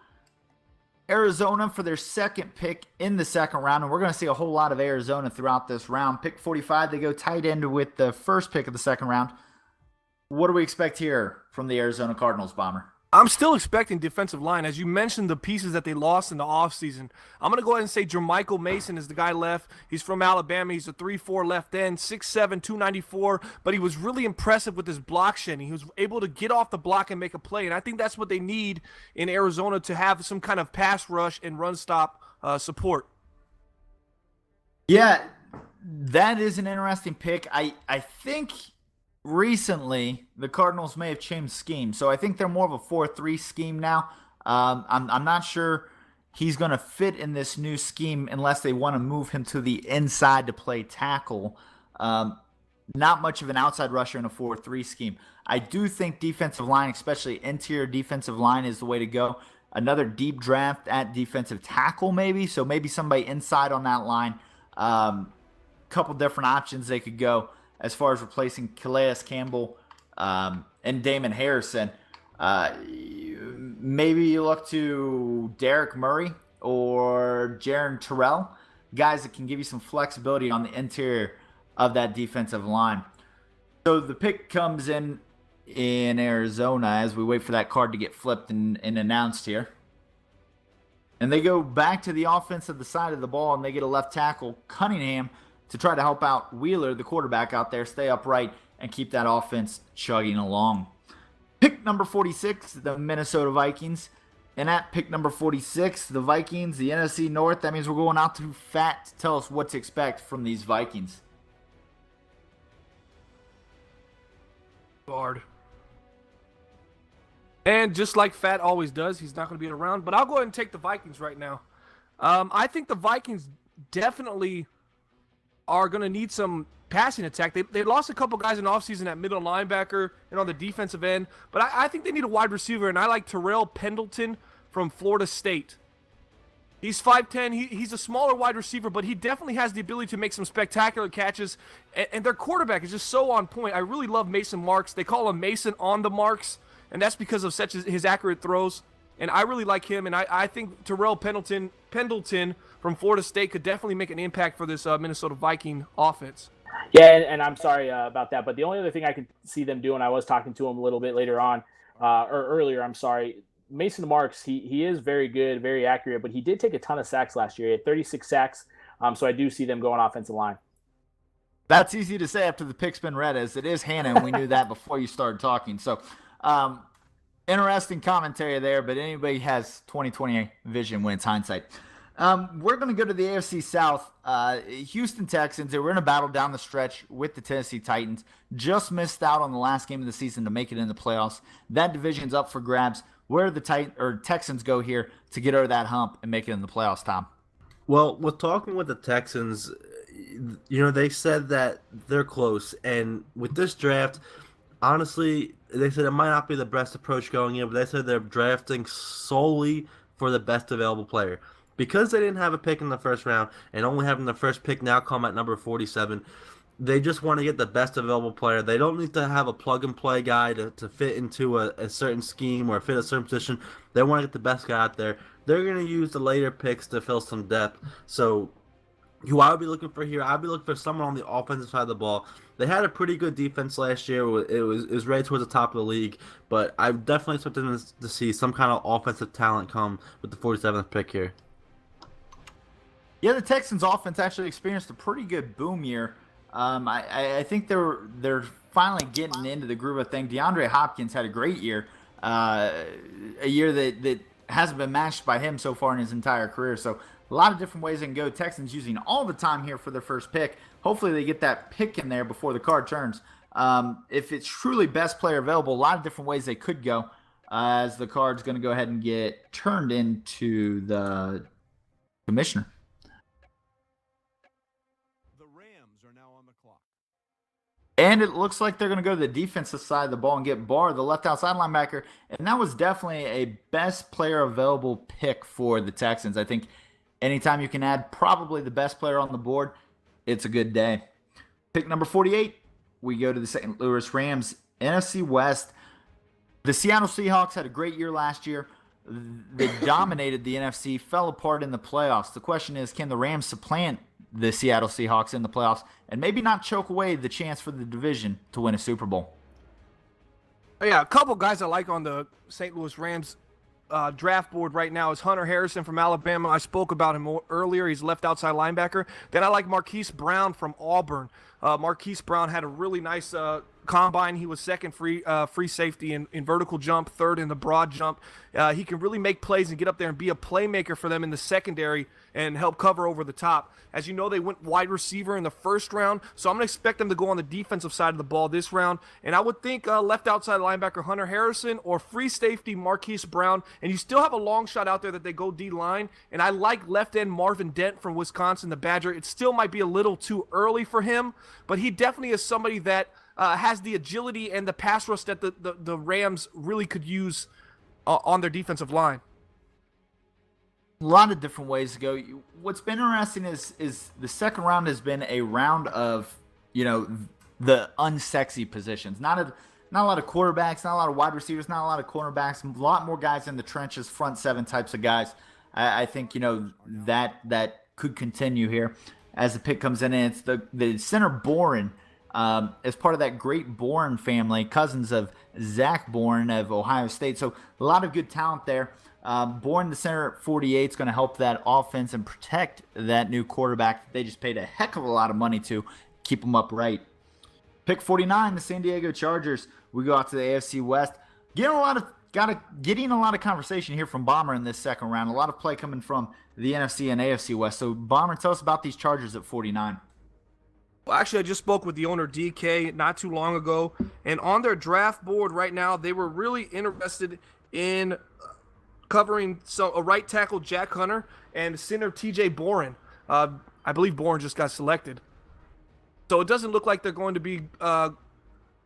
Arizona for their second pick in the second round, and we're going to see a whole lot of Arizona throughout this round. Pick 45, they go tight end with the first pick of the second round. What do we expect here from the Arizona Cardinals, Bomber? I'm still expecting defensive line. As you mentioned, the pieces that they lost in the offseason. I'm going to go ahead and say Jermichael Mason is the guy left. He's from Alabama. He's a 3-4 left end, 6'7", 294. But he was really impressive with his block shedding. He was able to get off the block and make a play. And I think that's what they need in Arizona to have some kind of pass rush and run stop support. Yeah, that is an interesting pick. I think recently the Cardinals may have changed scheme, so I think they're more of a 4-3 scheme now. I'm not sure he's going to fit in this new scheme unless they want to move him to the inside to play tackle. Not much of an outside rusher in a 4-3 scheme. I do think defensive line, especially interior defensive line, is the way to go. Another deep draft at defensive tackle maybe, so maybe somebody inside on that line. Couple different options they could go as far as replacing Calais Campbell and Damon Harrison. Maybe you look to Derek Murray or Jaron Terrell, guys that can give you some flexibility on the interior of that defensive line. So the pick comes in Arizona as we wait for that card to get flipped and announced here. And they go back to the offensive side of the ball, and they get a left tackle, Cunningham, to try to help out Wheeler, the quarterback out there, stay upright and keep that offense chugging along. Pick number 46, the Minnesota Vikings. And at pick number 46, the Vikings, the NFC North. That means we're going out to Fat to tell us what to expect from these Vikings. Guard. And just like Fat always does, he's not going to be around. But I'll go ahead and take the Vikings right now. I think the Vikings definitely are going to need some passing attack. They lost a couple guys in offseason at middle linebacker and on the defensive end. But I think they need a wide receiver, and I like Terrell Pendleton from Florida State. He's 5'10". He's a smaller wide receiver, but he definitely has the ability to make some spectacular catches. And their quarterback is just so on point. I really love Mason Marks. They call him Mason on the marks, and that's because of his accurate throws. And I really like him, and I think Terrell Pendleton from Florida State could definitely make an impact for this Minnesota Viking offense. Yeah, and I'm sorry about that, but the only other thing I could see them doing, I was talking to him a little bit later on, or earlier, I'm sorry, Mason Marks, he is very good, very accurate, but he did take a ton of sacks last year. He had 36 sacks, so I do see them going offensive line. That's easy to say after the pick's been read, as it is Hannah, and we knew that before you started talking. So, interesting commentary there, but anybody has 20/20 vision when it's hindsight. We're going to go to the AFC South. Houston Texans, they were in a battle down the stretch with the Tennessee Titans. Just missed out on the last game of the season to make it in the playoffs. That division's up for grabs. Where do the Texans go here to get over that hump and make it in the playoffs, Tom? Well, with talking with the Texans, they said that they're close. And with this draft, honestly, they said it might not be the best approach going in, but they said they're drafting solely for the best available player. Because they didn't have a pick in the first round and only having the first pick now come at number 47, they just want to get the best available player. They don't need to have a plug-and-play guy to fit into a certain scheme or fit a certain position. They want to get the best guy out there. They're going to use the later picks to fill some depth. So who I would be looking for here, I'd be looking for someone on the offensive side of the ball. They had a pretty good defense last year. It was right towards the top of the league, but I definitely expect them to see some kind of offensive talent come with the 47th pick here. Yeah, the Texans' offense actually experienced a pretty good boom year. I think they're finally getting into the groove of things. DeAndre Hopkins had a great year, a year that hasn't been matched by him so far in his entire career. So a lot of different ways they can go. Texans using all the time here for their first pick. Hopefully they get that pick in there before the card turns. If it's truly best player available, a lot of different ways they could go, as the card's going to go ahead and get turned into the commissioner. And it looks like they're going to go to the defensive side of the ball and get Barr, the left outside linebacker. And that was definitely a best player available pick for the Texans. I think anytime you can add probably the best player on the board, it's a good day. Pick number 48, we go to the St. Louis Rams, NFC West. The Seattle Seahawks had a great year last year. They dominated the NFC, fell apart in the playoffs. The question is, can the Rams supplant the Seattle Seahawks in the playoffs and maybe not choke away the chance for the division to win a Super Bowl? Yeah, a couple guys I like on the St. Louis Rams draft board right now is Hunter Harrison from Alabama. I spoke about him earlier. He's left outside linebacker. Then I like Marquise Brown from Auburn. Marquise Brown had a really nice combine. He was second free safety in vertical jump, third in the broad jump. He can really make plays and get up there and be a playmaker for them in the secondary and help cover over the top. As you know, they went wide receiver in the first round, so I'm going to expect them to go on the defensive side of the ball this round. And I would think left outside linebacker Hunter Harrison or free safety Marquise Brown. And you still have a long shot out there that they go D-line. And I like left end Marvin Dent from Wisconsin, the Badger. It still might be a little too early for him, but he definitely is somebody that has the agility and the pass rush that the Rams really could use on their defensive line. A lot of different ways to go. What's been interesting is the second round has been a round of, the unsexy positions. Not a lot of quarterbacks, not a lot of wide receivers, not a lot of cornerbacks, a lot more guys in the trenches, front seven types of guys. I think, that could continue here as the pick comes in. And it's the center Bourne, as part of that great Bourne family, cousins of Zach Bourne of Ohio State. So a lot of good talent there. Bourne, the center at 48, is going to help that offense and protect that new quarterback that they just paid a heck of a lot of money to keep them upright. Pick 49, the San Diego Chargers. We go out to the AFC West. Getting a lot of conversation here from Bomber in this second round. A lot of play coming from the NFC and AFC West. So Bomber, tell us about these Chargers at 49. Well, actually, I just spoke with the owner, DK, not too long ago. And on their draft board right now, they were really interested in covering a right tackle, Jack Hunter, and center, TJ Boren. I believe Boren just got selected. So it doesn't look like they're going to be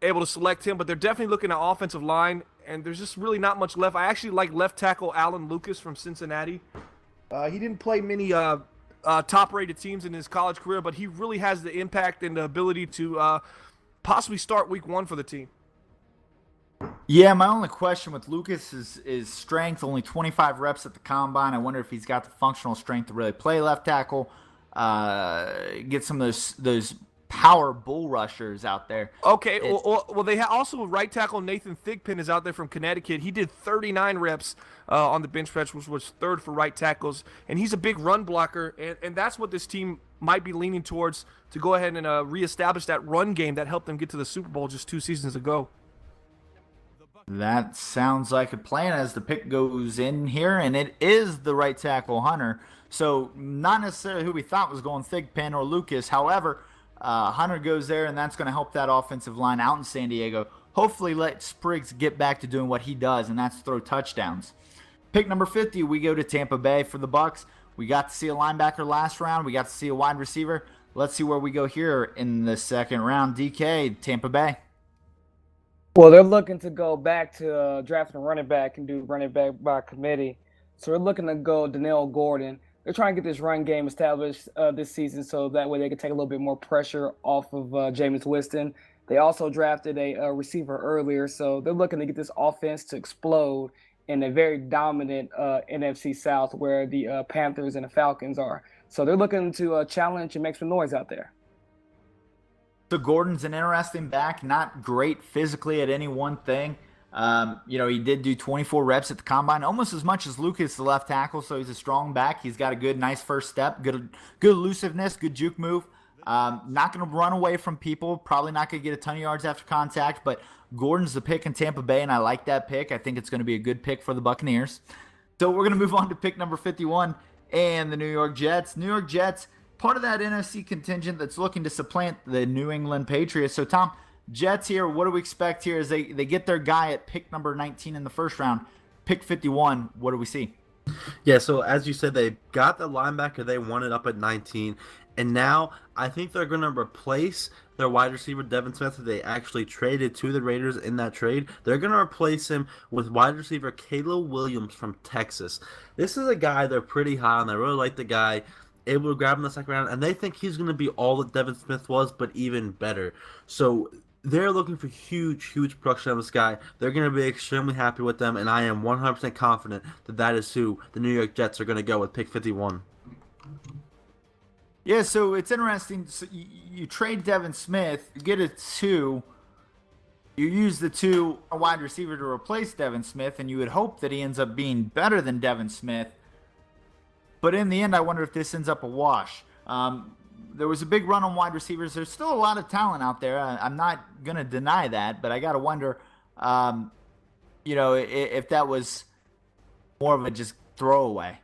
able to select him, but they're definitely looking at offensive line, and there's just really not much left. I actually like left tackle Alan Lucas from Cincinnati. He didn't play many top-rated teams in his college career, but he really has the impact and the ability to possibly start week one for the team. Yeah, my only question with Lucas is strength. Only 25 reps at the combine. I wonder if he's got the functional strength to really play left tackle, get some of those power bull rushers out there. Okay, well, they also right tackle Nathan Thigpen is out there from Connecticut. He did 39 reps on the bench press, which was third for right tackles, and he's a big run blocker, and that's what this team might be leaning towards to go ahead and reestablish that run game that helped them get to the Super Bowl just 2 seasons ago. That sounds like a plan as the pick goes in here, and it is the right tackle Hunter. So not necessarily who we thought was going Thigpen or Lucas. However, Hunter goes there, and that's going to help that offensive line out in San Diego. Hopefully let Spriggs get back to doing what he does, and that's throw touchdowns. Pick number 50, we go to Tampa Bay for the Bucs. We got to see a linebacker last round. We got to see a wide receiver. Let's see where we go here in the second round. DK, Tampa Bay. Well, they're looking to go back to drafting a running back and do running back by committee. So they're looking to go Danielle Gordon. They're trying to get this run game established this season so that way they can take a little bit more pressure off of Jameis Winston. They also drafted a receiver earlier, so they're looking to get this offense to explode in a very dominant NFC South where the Panthers and the Falcons are. So they're looking to challenge and make some noise out there. So Gordon's an interesting back, not great physically at any one thing. He did do 24 reps at the combine, almost as much as Lucas, the left tackle. So he's a strong back. He's got a good, nice first step, good elusiveness, good juke move. Not going to run away from people. Probably not going to get a ton of yards after contact. But Gordon's the pick in Tampa Bay, and I like that pick. I think it's going to be a good pick for the Buccaneers. So we're going to move on to pick number 51 and the New York Jets. New York Jets, part of that NFC contingent that's looking to supplant the New England Patriots. So, Tom, Jets here, what do we expect here as they get their guy at pick number 19 in the first round? Pick 51, what do we see? Yeah, so as you said, they got the linebacker they wanted up at 19, and now I think they're going to replace their wide receiver, Devin Smith, that they actually traded to the Raiders in that trade. They're going to replace him with wide receiver Caleb Williams from Texas. This is a guy they're pretty high on. They really like the guy, able to grab him in the second round, and they think he's going to be all that Devin Smith was, but even better. So they're looking for huge production of this guy. They're going to be extremely happy with them, and I am 100% confident that that is who the New York Jets are going to go with pick 51. Yeah, so it's interesting. So you trade Devin Smith, you get a 2. You use the 2 wide receiver to replace Devin Smith, and you would hope that he ends up being better than Devin Smith. But in the end, I wonder if this ends up a wash. There was a big run on wide receivers. There's still a lot of talent out there. I'm not going to deny that, but I got to wonder, if that was more of a just throwaway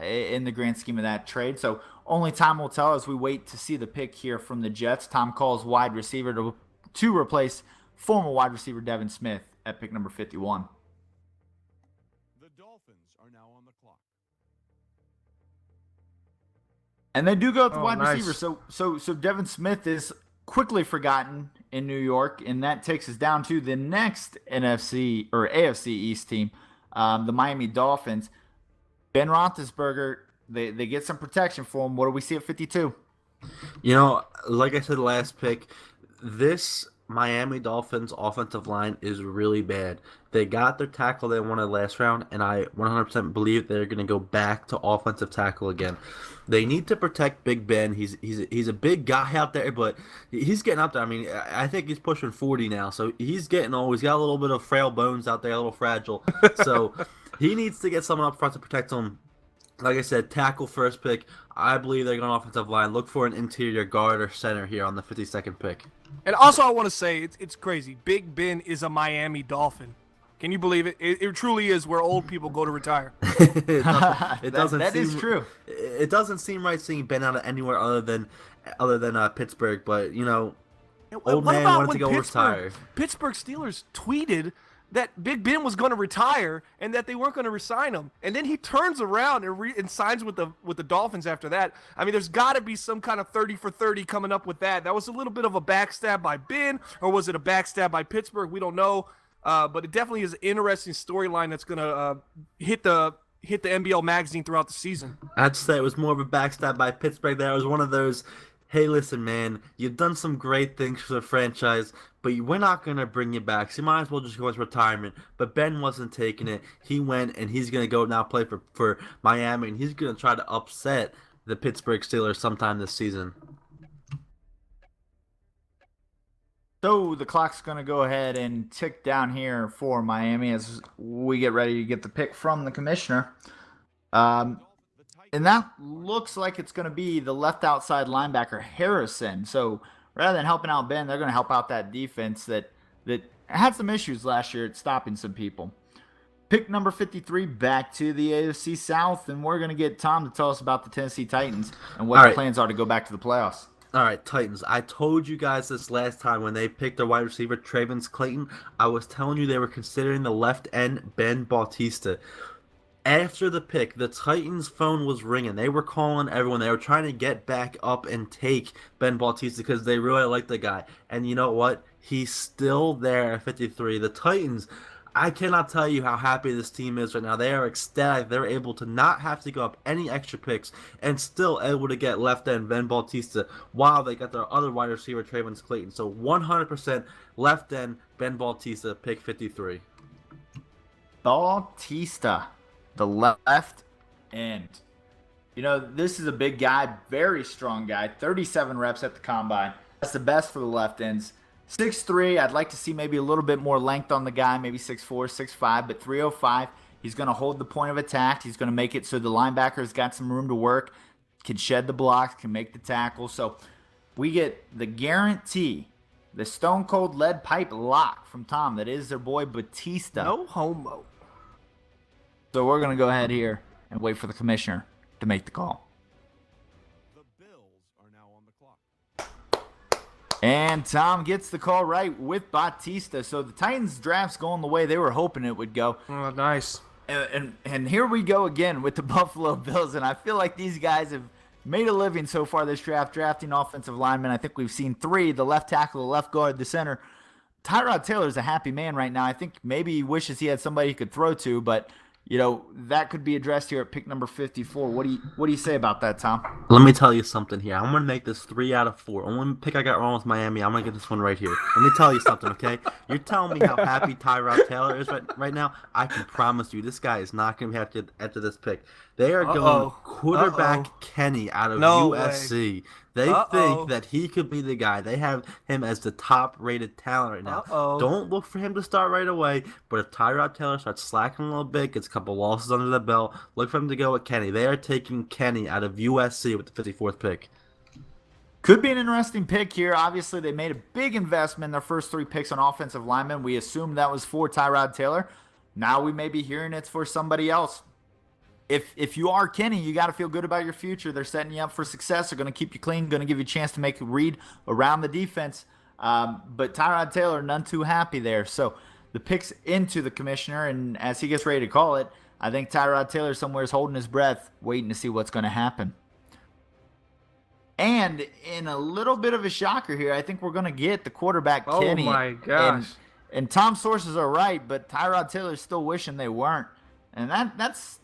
in the grand scheme of that trade. So only time will tell as we wait to see the pick here from the Jets. Tom calls wide receiver to replace former wide receiver Devin Smith at pick number 51. The Dolphins are now on the clock. And they do go with the wide nice. receiver. So Devin Smith is quickly forgotten in New York, and that takes us down to the next NFC or AFC East team, the Miami Dolphins. Ben Roethlisberger, they get some protection for him. What do we see at 52? Like I said last pick, this Miami Dolphins offensive line is really bad. They got their tackle they wanted last round, and I 100% believe they're going to go back to offensive tackle again. They need to protect Big Ben. He's a big guy out there, but he's getting up there. I mean, I think he's pushing 40 now, so he's getting old. He's got a little bit of frail bones out there, a little fragile. So he needs to get someone up front to protect him. Like I said, tackle first pick. I believe they're going offensive line. Look for an interior guard or center here on the 52nd pick. And also, I want to say, it's crazy. Big Ben is a Miami Dolphin. Can you believe it? It truly is where old people go to retire. That is true. It doesn't seem right seeing Ben out of anywhere other than Pittsburgh, but old man wanted to go retire. Pittsburgh Steelers tweeted that Big Ben was going to retire and that they weren't going to re-sign him, and then he turns around and signs with the Dolphins after that. I mean, there's got to be some kind of 30 for 30 coming up with that. That was a little bit of a backstab by Ben, or was it a backstab by Pittsburgh? We don't know. But it definitely is an interesting storyline that's going to hit the MBL magazine throughout the season. I'd say it was more of a backstab by Pittsburgh there. It was one of those, hey, listen, man, you've done some great things for the franchise, but we're not going to bring you back. So you might as well just go as retirement. But Ben wasn't taking it. He went, and he's going to go now play for Miami, and he's going to try to upset the Pittsburgh Steelers sometime this season. So the clock's going to go ahead and tick down here for Miami as we get ready to get the pick from the commissioner. And that looks like it's going to be the left outside linebacker, Harrison. So rather than helping out Ben, they're going to help out that defense that had some issues last year at stopping some people. Pick number 53 back to the AFC South, and we're going to get Tom to tell us about the Tennessee Titans and what the plans are to go back to the playoffs. All right, Titans. I told you guys this last time when they picked their wide receiver, Travis Clayton. I was telling you they were considering the left end, Ben Bautista. After the pick, the Titans' phone was ringing. They were calling everyone. They were trying to get back up and take Ben Bautista because they really like the guy. And you know what? He's still there at 53. The Titans, I cannot tell you how happy this team is right now. They are ecstatic. They're able to not have to go up any extra picks and still able to get left end Ben Bautista while they got their other wide receiver, Travis Clayton. So 100% left end Ben Bautista, pick 53. Bautista, the left end. You know, this is a big guy, very strong guy, 37 reps at the combine. That's the best for the left ends. 6'3", I'd like to see maybe a little bit more length on the guy, maybe 6'4", 6'5", but 305. He's going to hold the point of attack. He's going to make it so the linebacker's got some room to work, can shed the blocks, can make the tackle. So we get the guarantee, the stone cold lead pipe lock from Tom. That is their boy Batista. No homo. So we're going to go ahead here and wait for the commissioner to make the call. The Bills are now on the clock. And Tom gets the call right with Batista. So the Titans draft's going the way they were hoping it would go. Oh, nice. And here we go again with the Buffalo Bills. And I feel like these guys have made a living so far this draft, drafting offensive linemen. I think we've seen 3, the left tackle, the left guard, the center. Tyrod Taylor's a happy man right now. I think maybe he wishes he had somebody he could throw to, but you know, that could be addressed here at pick number 54. What do you say about that, Tom? Let me tell you something here. I'm going to make this 3 out of 4. Only pick I got wrong with Miami. I'm going to get this one right here. Let me tell you something, okay? You're telling me how happy Tyrod Taylor is right now? I can promise you this guy is not going to be happy after this pick. They are going quarterback Kenny out of USC. Way. They think that he could be the guy. They have him as the top-rated talent right now. Don't look for him to start right away, but if Tyrod Taylor starts slacking a little bit, gets a couple losses under the belt, look for him to go with Kenny. They are taking Kenny out of USC with the 54th pick. Could be an interesting pick here. Obviously, they made a big investment in their first 3 picks on offensive linemen. We assumed that was for Tyrod Taylor. Now we may be hearing it's for somebody else. If you are Kenny, you got to feel good about your future. They're setting you up for success. They're going to keep you clean, going to give you a chance to make a read around the defense. But Tyrod Taylor, none too happy there. So the pick's into the commissioner, and as he gets ready to call it, I think Tyrod Taylor somewhere is holding his breath, waiting to see what's going to happen. And in a little bit of a shocker here, I think we're going to get the quarterback, Kenny. Oh, my gosh. And Tom's sources are right, but Tyrod Taylor's still wishing they weren't. And that's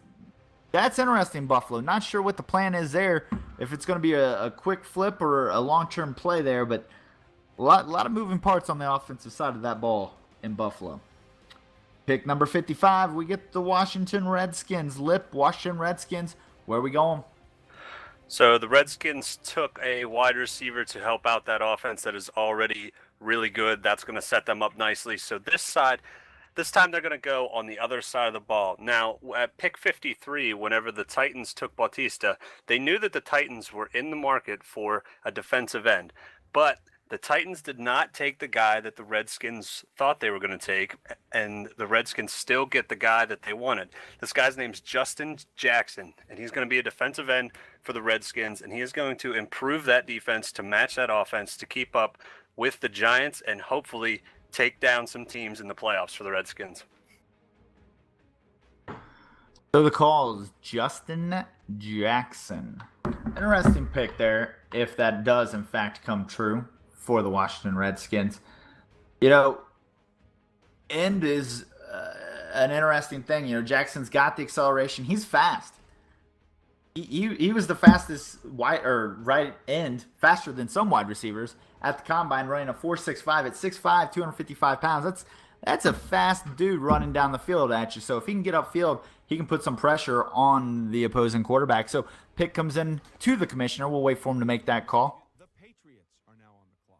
interesting, Buffalo. Not sure what the plan is there, if it's going to be a quick flip or a long-term play there, but a lot of moving parts on the offensive side of that ball in Buffalo. Pick number 55, we get the Washington Redskins. Washington Redskins, where are we going? So the Redskins took a wide receiver to help out that offense that is already really good. That's going to set them up nicely. So this time they're going to go on the other side of the ball. Now, at pick 53, whenever the Titans took Bautista, they knew that the Titans were in the market for a defensive end. But the Titans did not take the guy that the Redskins thought they were going to take, and the Redskins still get the guy that they wanted. This guy's name's Justin Jackson, and he's going to be a defensive end for the Redskins, and he is going to improve that defense to match that offense to keep up with the Giants and hopefully take down some teams in the playoffs for the Redskins. So the call is Justin Jackson. Interesting pick there, if that does in fact come true for the Washington Redskins. You know, end is an interesting thing. You know, Jackson's got the acceleration. He's fast. He was the fastest right end, faster than some wide receivers at the combine, running a 4.65 at 6'5", 255 pounds. That's a fast dude running down the field at you. So if he can get upfield, he can put some pressure on the opposing quarterback. So pick comes in to the commissioner. We'll wait for him to make that call. The Patriots are now on the clock.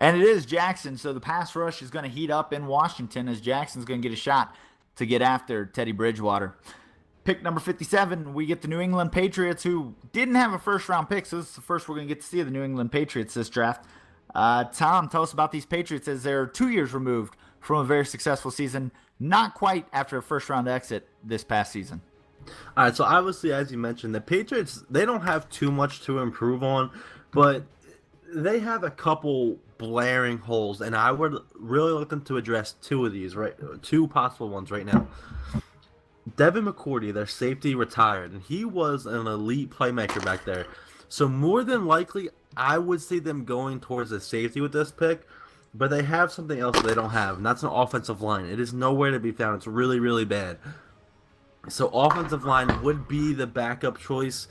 And it is Jackson, so the pass rush is going to heat up in Washington as Jackson's going to get a shot to get after Teddy Bridgewater. Pick number 57, we get the New England Patriots, who didn't have a first-round pick, so this is the first we're going to get to see of the New England Patriots this draft. Tom, tell us about these Patriots as they're 2 years removed from a very successful season, not quite after a first-round exit this past season. All right, so obviously, as you mentioned, the Patriots, they don't have too much to improve on, but they have a couple blaring holes, and I would really like them to address two of these, right? Two possible ones right now. Devin McCourty, their safety, retired, and he was an elite playmaker back there. So more than likely, I would see them going towards a safety with this pick, but they have something else that they don't have, and that's an offensive line. It is nowhere to be found. It's really, really bad. So offensive line would be the backup choice.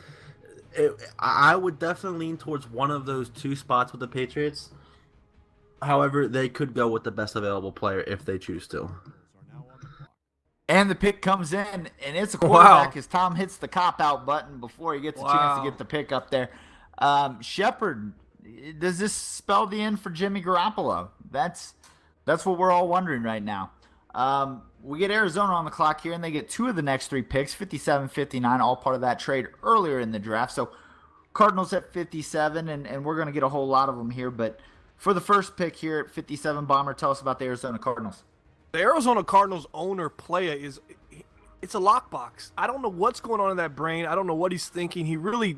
I would definitely lean towards one of those two spots with the Patriots. However, they could go with the best available player if they choose to. And the pick comes in, and it's a quarterback as Tom hits the cop-out button before he gets a chance to get the pick up there. Shepard, does this spell the end for Jimmy Garoppolo? That's what we're all wondering right now. We get Arizona on the clock here, and they get two of the next three picks, 57, 59, all part of that trade earlier in the draft. So Cardinals at 57, and we're going to get a whole lot of them here. But for the first pick here at 57, Bomber, tell us about the Arizona Cardinals. The Arizona Cardinals owner Playa it's a lockbox. I don't know what's going on in that brain. I don't know what he's thinking. He really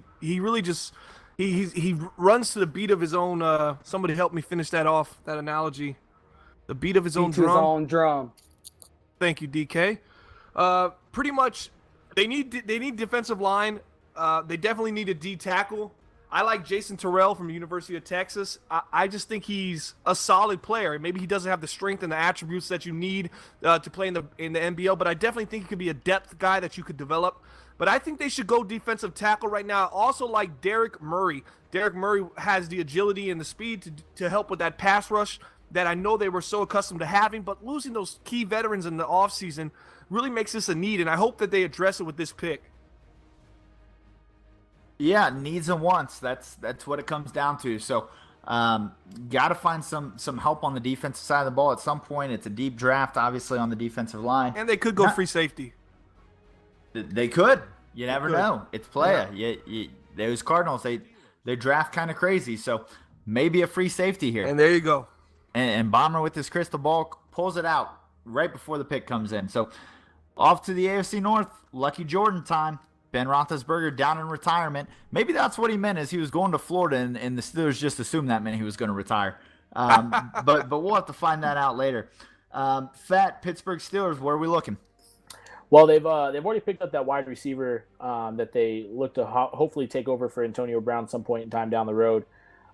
just he runs to the beat of his own. Somebody help me finish that off. That analogy, the beat of his own drum. His own drum. Thank you, DK. Pretty much, they need defensive line. They definitely need a D tackle. I like Jason Terrell from the University of Texas. I just think he's a solid player. Maybe he doesn't have the strength and the attributes that you need to play in the MBL, but I definitely think he could be a depth guy that you could develop. But I think they should go defensive tackle right now. I also like Derek Murray. Derek Murray has the agility and the speed to help with that pass rush that I know they were so accustomed to having, but losing those key veterans in the offseason really makes this a need, and I hope that they address it with this pick. Yeah, needs and wants. That's what it comes down to. So, got to find some help on the defensive side of the ball at some point. It's a deep draft, obviously, on the defensive line. And they could go free safety. They could. You never know. It's Playa. Yeah. Those Cardinals, they draft kind of crazy. So, maybe a free safety here. And there you go. And Bomber with his crystal ball pulls it out right before the pick comes in. So, off to the AFC North. Lucky Jordan time. Ben Roethlisberger down in retirement. Maybe that's what he meant as he was going to Florida, and the Steelers just assumed that meant he was going to retire. But we'll have to find that out later. Fat Pittsburgh Steelers, where are we looking? Well, they've already picked up that wide receiver that they look to hopefully take over for Antonio Brown some point in time down the road.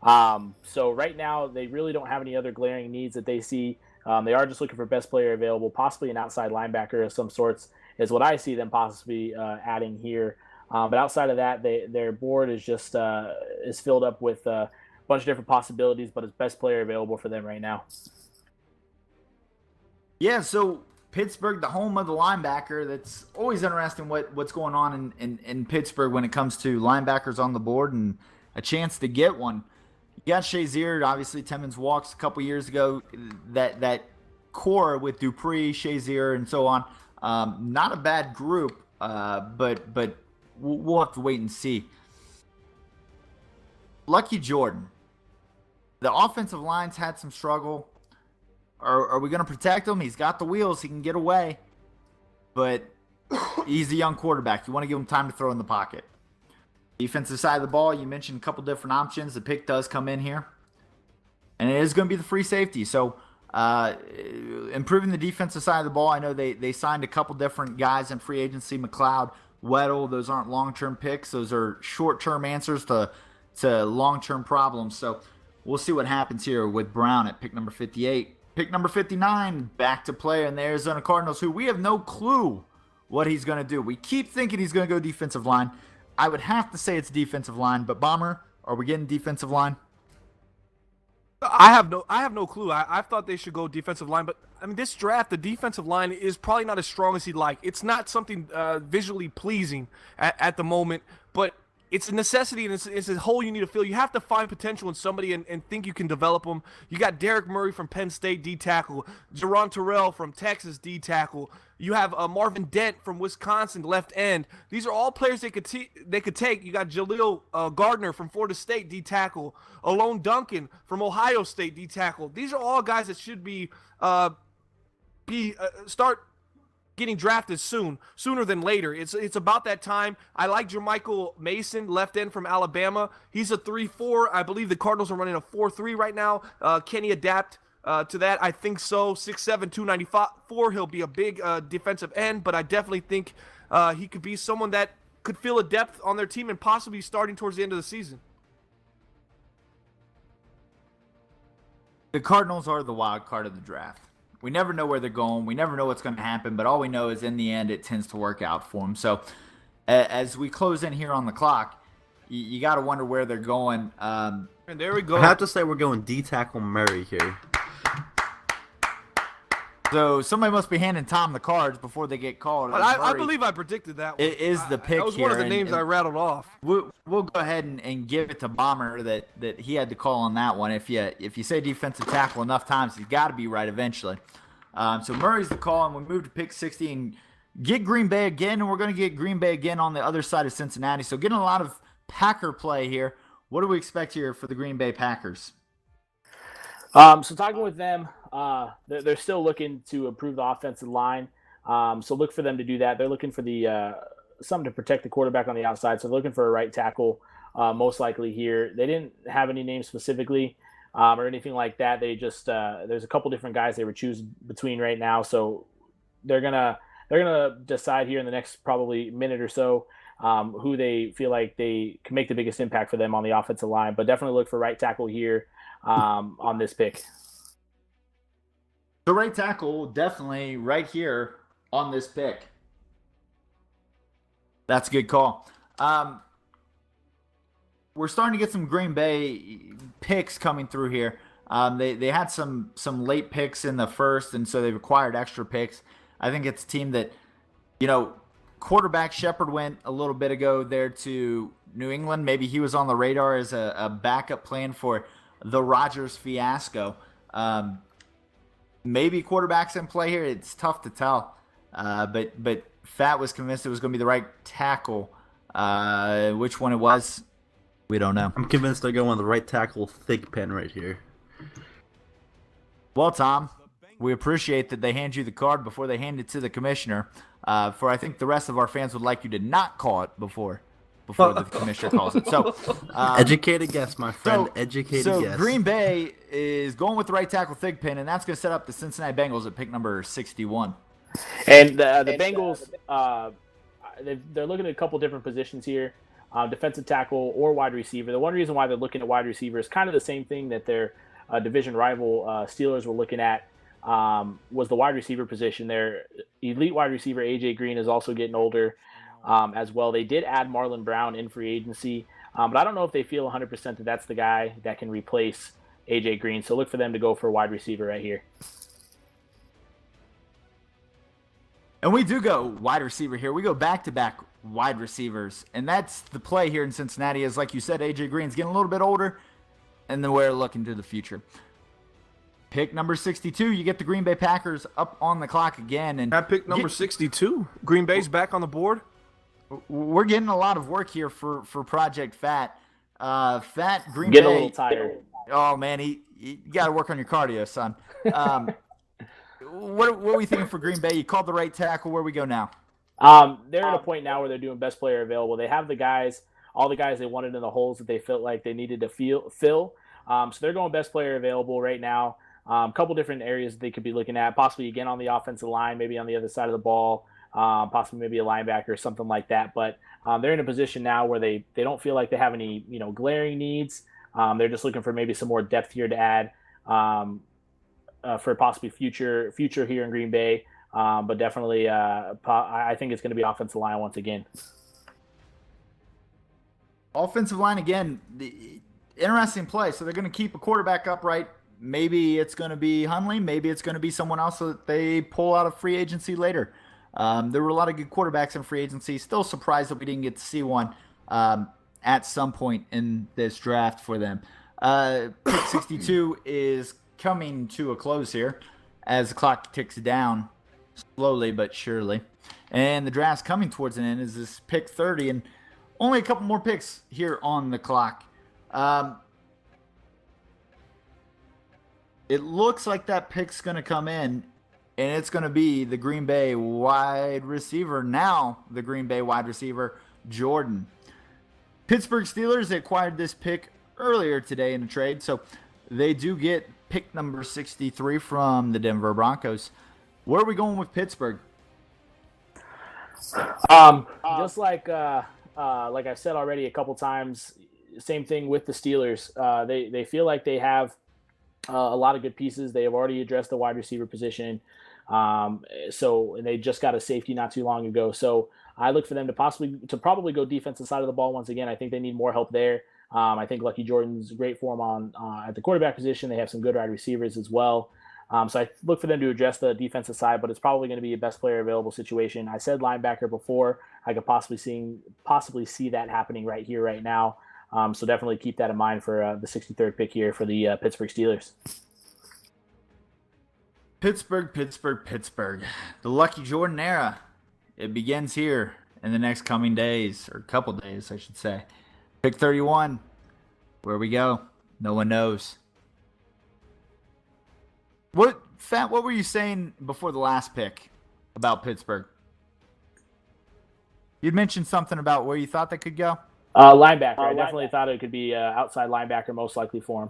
So right now they really don't have any other glaring needs that they see. They are just looking for best player available, possibly an outside linebacker of some sorts, is what I see them possibly adding here. But outside of that, their board is just is filled up with a bunch of different possibilities, but it's best player available for them right now. Yeah, so Pittsburgh, the home of the linebacker. That's always interesting what's going on in Pittsburgh when it comes to linebackers on the board and a chance to get one. You got Shazier, obviously Timmons walks a couple years ago. That core with Dupree, Shazier, and so on. Not a bad group, but we'll have to wait and see. Lucky Jordan. The offensive line's had some struggle. Are we going to protect him? He's got the wheels. He can get away. But he's a young quarterback. You want to give him time to throw in the pocket. Defensive side of the ball, you mentioned a couple different options. The pick does come in here. And it is going to be the free safety. So improving the defensive side of the ball. I know they signed a couple different guys in free agency. McLeod, Weddle, those aren't long-term picks. Those are short-term answers to long-term problems. So we'll see what happens here with Brown at pick number 58. Pick number 59, back to play in the Arizona Cardinals, who we have no clue what he's going to do. We keep thinking he's going to go defensive line. I would have to say it's defensive line, but Bomber, are we getting defensive line? I have no clue. I thought they should go defensive line, but I mean this draft, the defensive line is probably not as strong as he'd like. It's not something visually pleasing at the moment, but it's a necessity, and it's a hole you need to fill. You have to find potential in somebody and think you can develop them. You got Derek Murray from Penn State, D tackle. Jerron Terrell from Texas, D tackle. You have Marvin Dent from Wisconsin, left end. These are all players they could take. You got Jaleel Gardner from Florida State, D tackle. Alone Duncan from Ohio State, D tackle. These are all guys that should start getting drafted sooner than later. It's about that time. I like Jermichael Mason, left end from Alabama. He's a 3-4. I believe the Cardinals are running a 4-3 right now. Can he adapt to that? I think so. 6'7", 294. He'll be a big defensive end, but I definitely think he could be someone that could fill a depth on their team and possibly starting towards the end of the season. The Cardinals are the wild card of the draft. We never know where they're going. We never know what's going to happen, but all we know is in the end it tends to work out for them. So as we close in here on the clock, you got to wonder where they're going. And there we go. I have to say we're going D tackle Murray here. So somebody must be handing Tom the cards before they get called. But I believe I predicted that one. It is the pick here. That was one of the names I rattled off. We'll go ahead and give it to Bomber that he had to call on that one. If you say defensive tackle enough times, you've got to be right eventually. So Murray's the call, and we move to pick 60 and get Green Bay again, and we're going to get Green Bay again on the other side of Cincinnati. So getting a lot of Packer play here. What do we expect here for the Green Bay Packers? So talking with them, they're still looking to improve the offensive line. So look for them to do that. They're looking for something to protect the quarterback on the outside. So they're looking for a right tackle, most likely here. They didn't have any names specifically or anything like that. They just there's a couple different guys they were choosing between right now. So they're gonna decide here in the next probably minute or so who they feel like they can make the biggest impact for them on the offensive line. But definitely look for right tackle here on this pick. The right tackle, definitely right here on this pick. That's a good call. We're starting to get some Green Bay picks coming through here. They had some late picks in the first, and so they've acquired extra picks. I think it's a team that, quarterback Shepard went a little bit ago there to New England. Maybe he was on the radar as a backup plan for the Rodgers fiasco. Maybe quarterback's in play here. It's tough to tell. But Fat was convinced it was going to be the right tackle. Which one it was, we don't know. I'm convinced they're going with the right tackle Thigpen right here. Well, Tom, we appreciate that they hand you the card before they hand it to the commissioner. For I think the rest of our fans would like you to not call it before the commissioner calls it. So, educated guess, my friend. Educated guess. So Green Bay is going with the right tackle Thigpen, and that's going to set up the Cincinnati Bengals at pick number 61. And the Bengals, they're looking at a couple different positions here, defensive tackle or wide receiver. The one reason why they're looking at wide receiver is kind of the same thing that their division rival Steelers were looking at, was the wide receiver position. Their elite wide receiver, A.J. Green, is also getting older as well. They did add Marlon Brown in free agency, but I don't know if they feel 100% that that's the guy that can replace A.J. Green. So look for them to go for a wide receiver right here. And we do go wide receiver here. We go back-to-back wide receivers. And that's the play here in Cincinnati is, like you said, A.J. Green's getting a little bit older, and then we're looking to the future. Pick number 62, you get the Green Bay Packers up on the clock again. And at pick number 62, Green Bay's back on the board. We're getting a lot of work here for Project Fat. Fat Green Get Bay. a little tired. Oh, man, you got to work on your cardio, son. What are we thinking for Green Bay? You called the right tackle. Where we go now? They're at a point now where they're doing best player available. They have all the guys they wanted in the holes that they felt like they needed to fill. So they're going best player available right now. A couple different areas they could be looking at, possibly again on the offensive line, maybe on the other side of the ball, possibly maybe a linebacker or something like that. But they're in a position now where they don't feel like they have any glaring needs. They're just looking for maybe some more depth here to add for possibly future here in Green Bay. But definitely, I think it's going to be offensive line once again. Offensive line again, the interesting play. So they're going to keep a quarterback upright. Maybe it's going to be Hundley. Maybe it's going to be someone else that they pull out of free agency later. There were a lot of good quarterbacks in free agency. Still surprised that we didn't get to see one at some point in this draft for them. Pick 62 is coming to a close here as the clock ticks down slowly but surely. And the draft's coming towards an end is this pick 30, and only a couple more picks here on the clock. It looks like that pick's going to come in, and it's going to be the Green Bay wide receiver, Jordan. Pittsburgh Steelers acquired this pick earlier today in the trade, so they do get pick number 63 from the Denver Broncos. Where are we going with Pittsburgh? Just like I've said already a couple times, same thing with the Steelers. They feel like they have a lot of good pieces. They have already addressed the wide receiver position. So they just got a safety not too long ago. So I look for them to probably go defensive side of the ball once again. I think they need more help there. I think Lucky Jordan's great for them at the quarterback position. They have some good wide receivers as well. So I look for them to address the defensive side, but it's probably going to be a best player available situation. I said linebacker before. I could possibly see that happening right here, right now. So definitely keep that in mind for the 63rd pick here for the Pittsburgh Steelers. Pittsburgh. The Lucky Jordan era. It begins here in the next coming days, or couple days, I should say. Pick 31. Where we go? No one knows. What were you saying before the last pick about Pittsburgh? You'd mentioned something about where you thought they could go? Linebacker. I definitely thought it could be outside linebacker, most likely for him.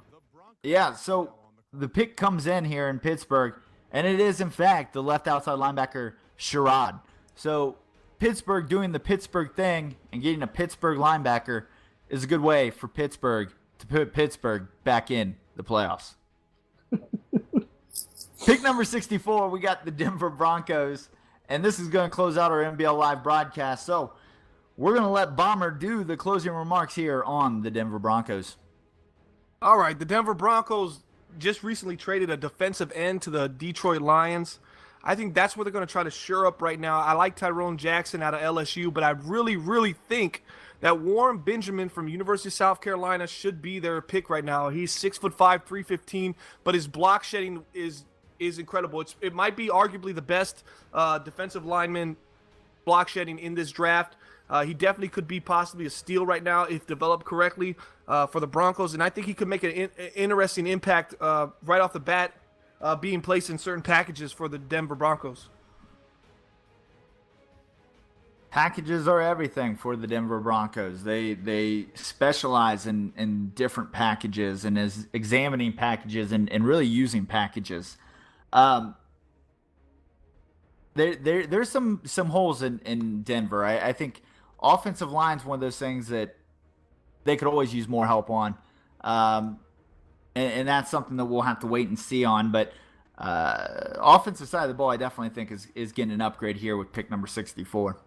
Yeah, so the pick comes in here in Pittsburgh, and it is, in fact, the left outside linebacker, Sherrod. So Pittsburgh doing the Pittsburgh thing and getting a Pittsburgh linebacker is a good way for Pittsburgh to put Pittsburgh back in the playoffs. Pick number 64, we got the Denver Broncos, and this is going to close out our MBL Live broadcast. So we're going to let Bomber do the closing remarks here on the Denver Broncos. All right, the Denver Broncos just recently traded a defensive end to the Detroit Lions. I think that's what they're going to try to shore up right now. I like Tyrone Jackson out of LSU, but I really, really think that Warren Benjamin from University of South Carolina should be their pick right now. He's 6'5", 315, but his block shedding is incredible. It might be arguably the best defensive lineman block shedding in this draft. He definitely could be possibly a steal right now if developed correctly for the Broncos, and I think he could make an interesting impact right off the bat, being placed in certain packages for the Denver Broncos. Packages are everything for the Denver Broncos. They specialize in different packages and is examining packages and really using packages. There's some holes in Denver. I think offensive line is one of those things that they could always use more help on. And that's something that we'll have to wait and see on. But offensive side of the ball, I definitely think is getting an upgrade here with pick number 64.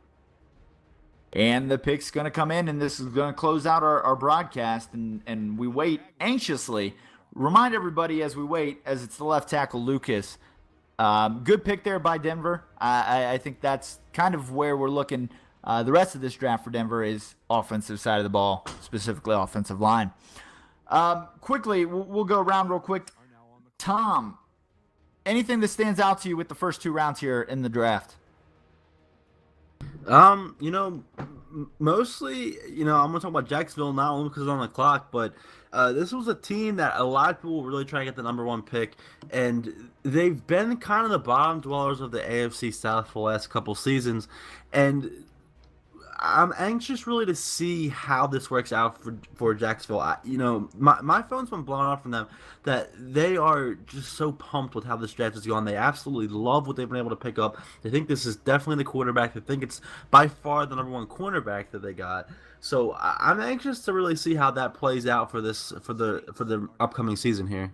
And the pick's going to come in, and this is going to close out our broadcast. And we wait anxiously. Remind everybody as we wait, as it's the left tackle, Lucas. Good pick there by Denver. I think that's kind of where we're looking. The rest of this draft for Denver is offensive side of the ball, specifically offensive line. Quickly, we'll go around real quick. Tom, anything that stands out to you with the first two rounds here in the draft? Mostly, I'm going to talk about Jacksonville not only because it's on the clock, but this was a team that a lot of people were really trying to get the number one pick, and they've been kind of the bottom dwellers of the AFC South for the last couple seasons, and I'm anxious really to see how this works out for Jacksonville. My phone's been blown off from them that they are just so pumped with how this draft is going. They absolutely love what they've been able to pick up. They think this is definitely the quarterback. They think it's by far the number one cornerback that they got. So I'm anxious to really see how that plays out for the upcoming season here.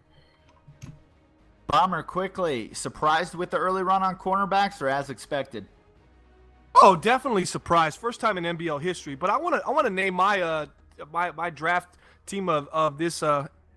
Bomber, quickly, surprised with the early run on cornerbacks or as expected? Oh, definitely surprised. First time in NBL history. But I want to name my my draft team of this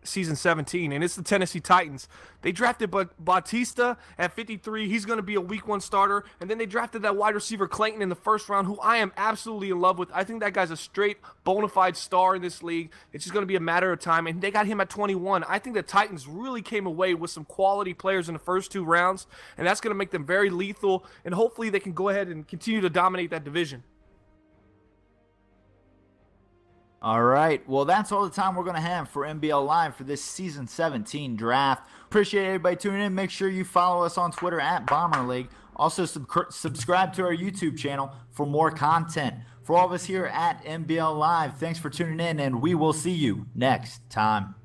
season 17, and it's the Tennessee Titans. They drafted Bautista at 53. He's going to be a week 1 starter. And then they drafted that wide receiver Clayton in the first round, who I am absolutely in love with. I think that guy's a straight bona fide star in this league. It's just going to be a matter of time. And they got him at 21. I think the Titans really came away with some quality players in the first 2 rounds, and that's going to make them very lethal. And hopefully they can go ahead and continue to dominate that division. All right. Well, that's all the time we're going to have for MBL Live for this Season 17 draft. Appreciate everybody tuning in. Make sure you follow us on Twitter at Bomber League. Also, subscribe to our YouTube channel for more content. For all of us here at MBL Live, thanks for tuning in, and we will see you next time.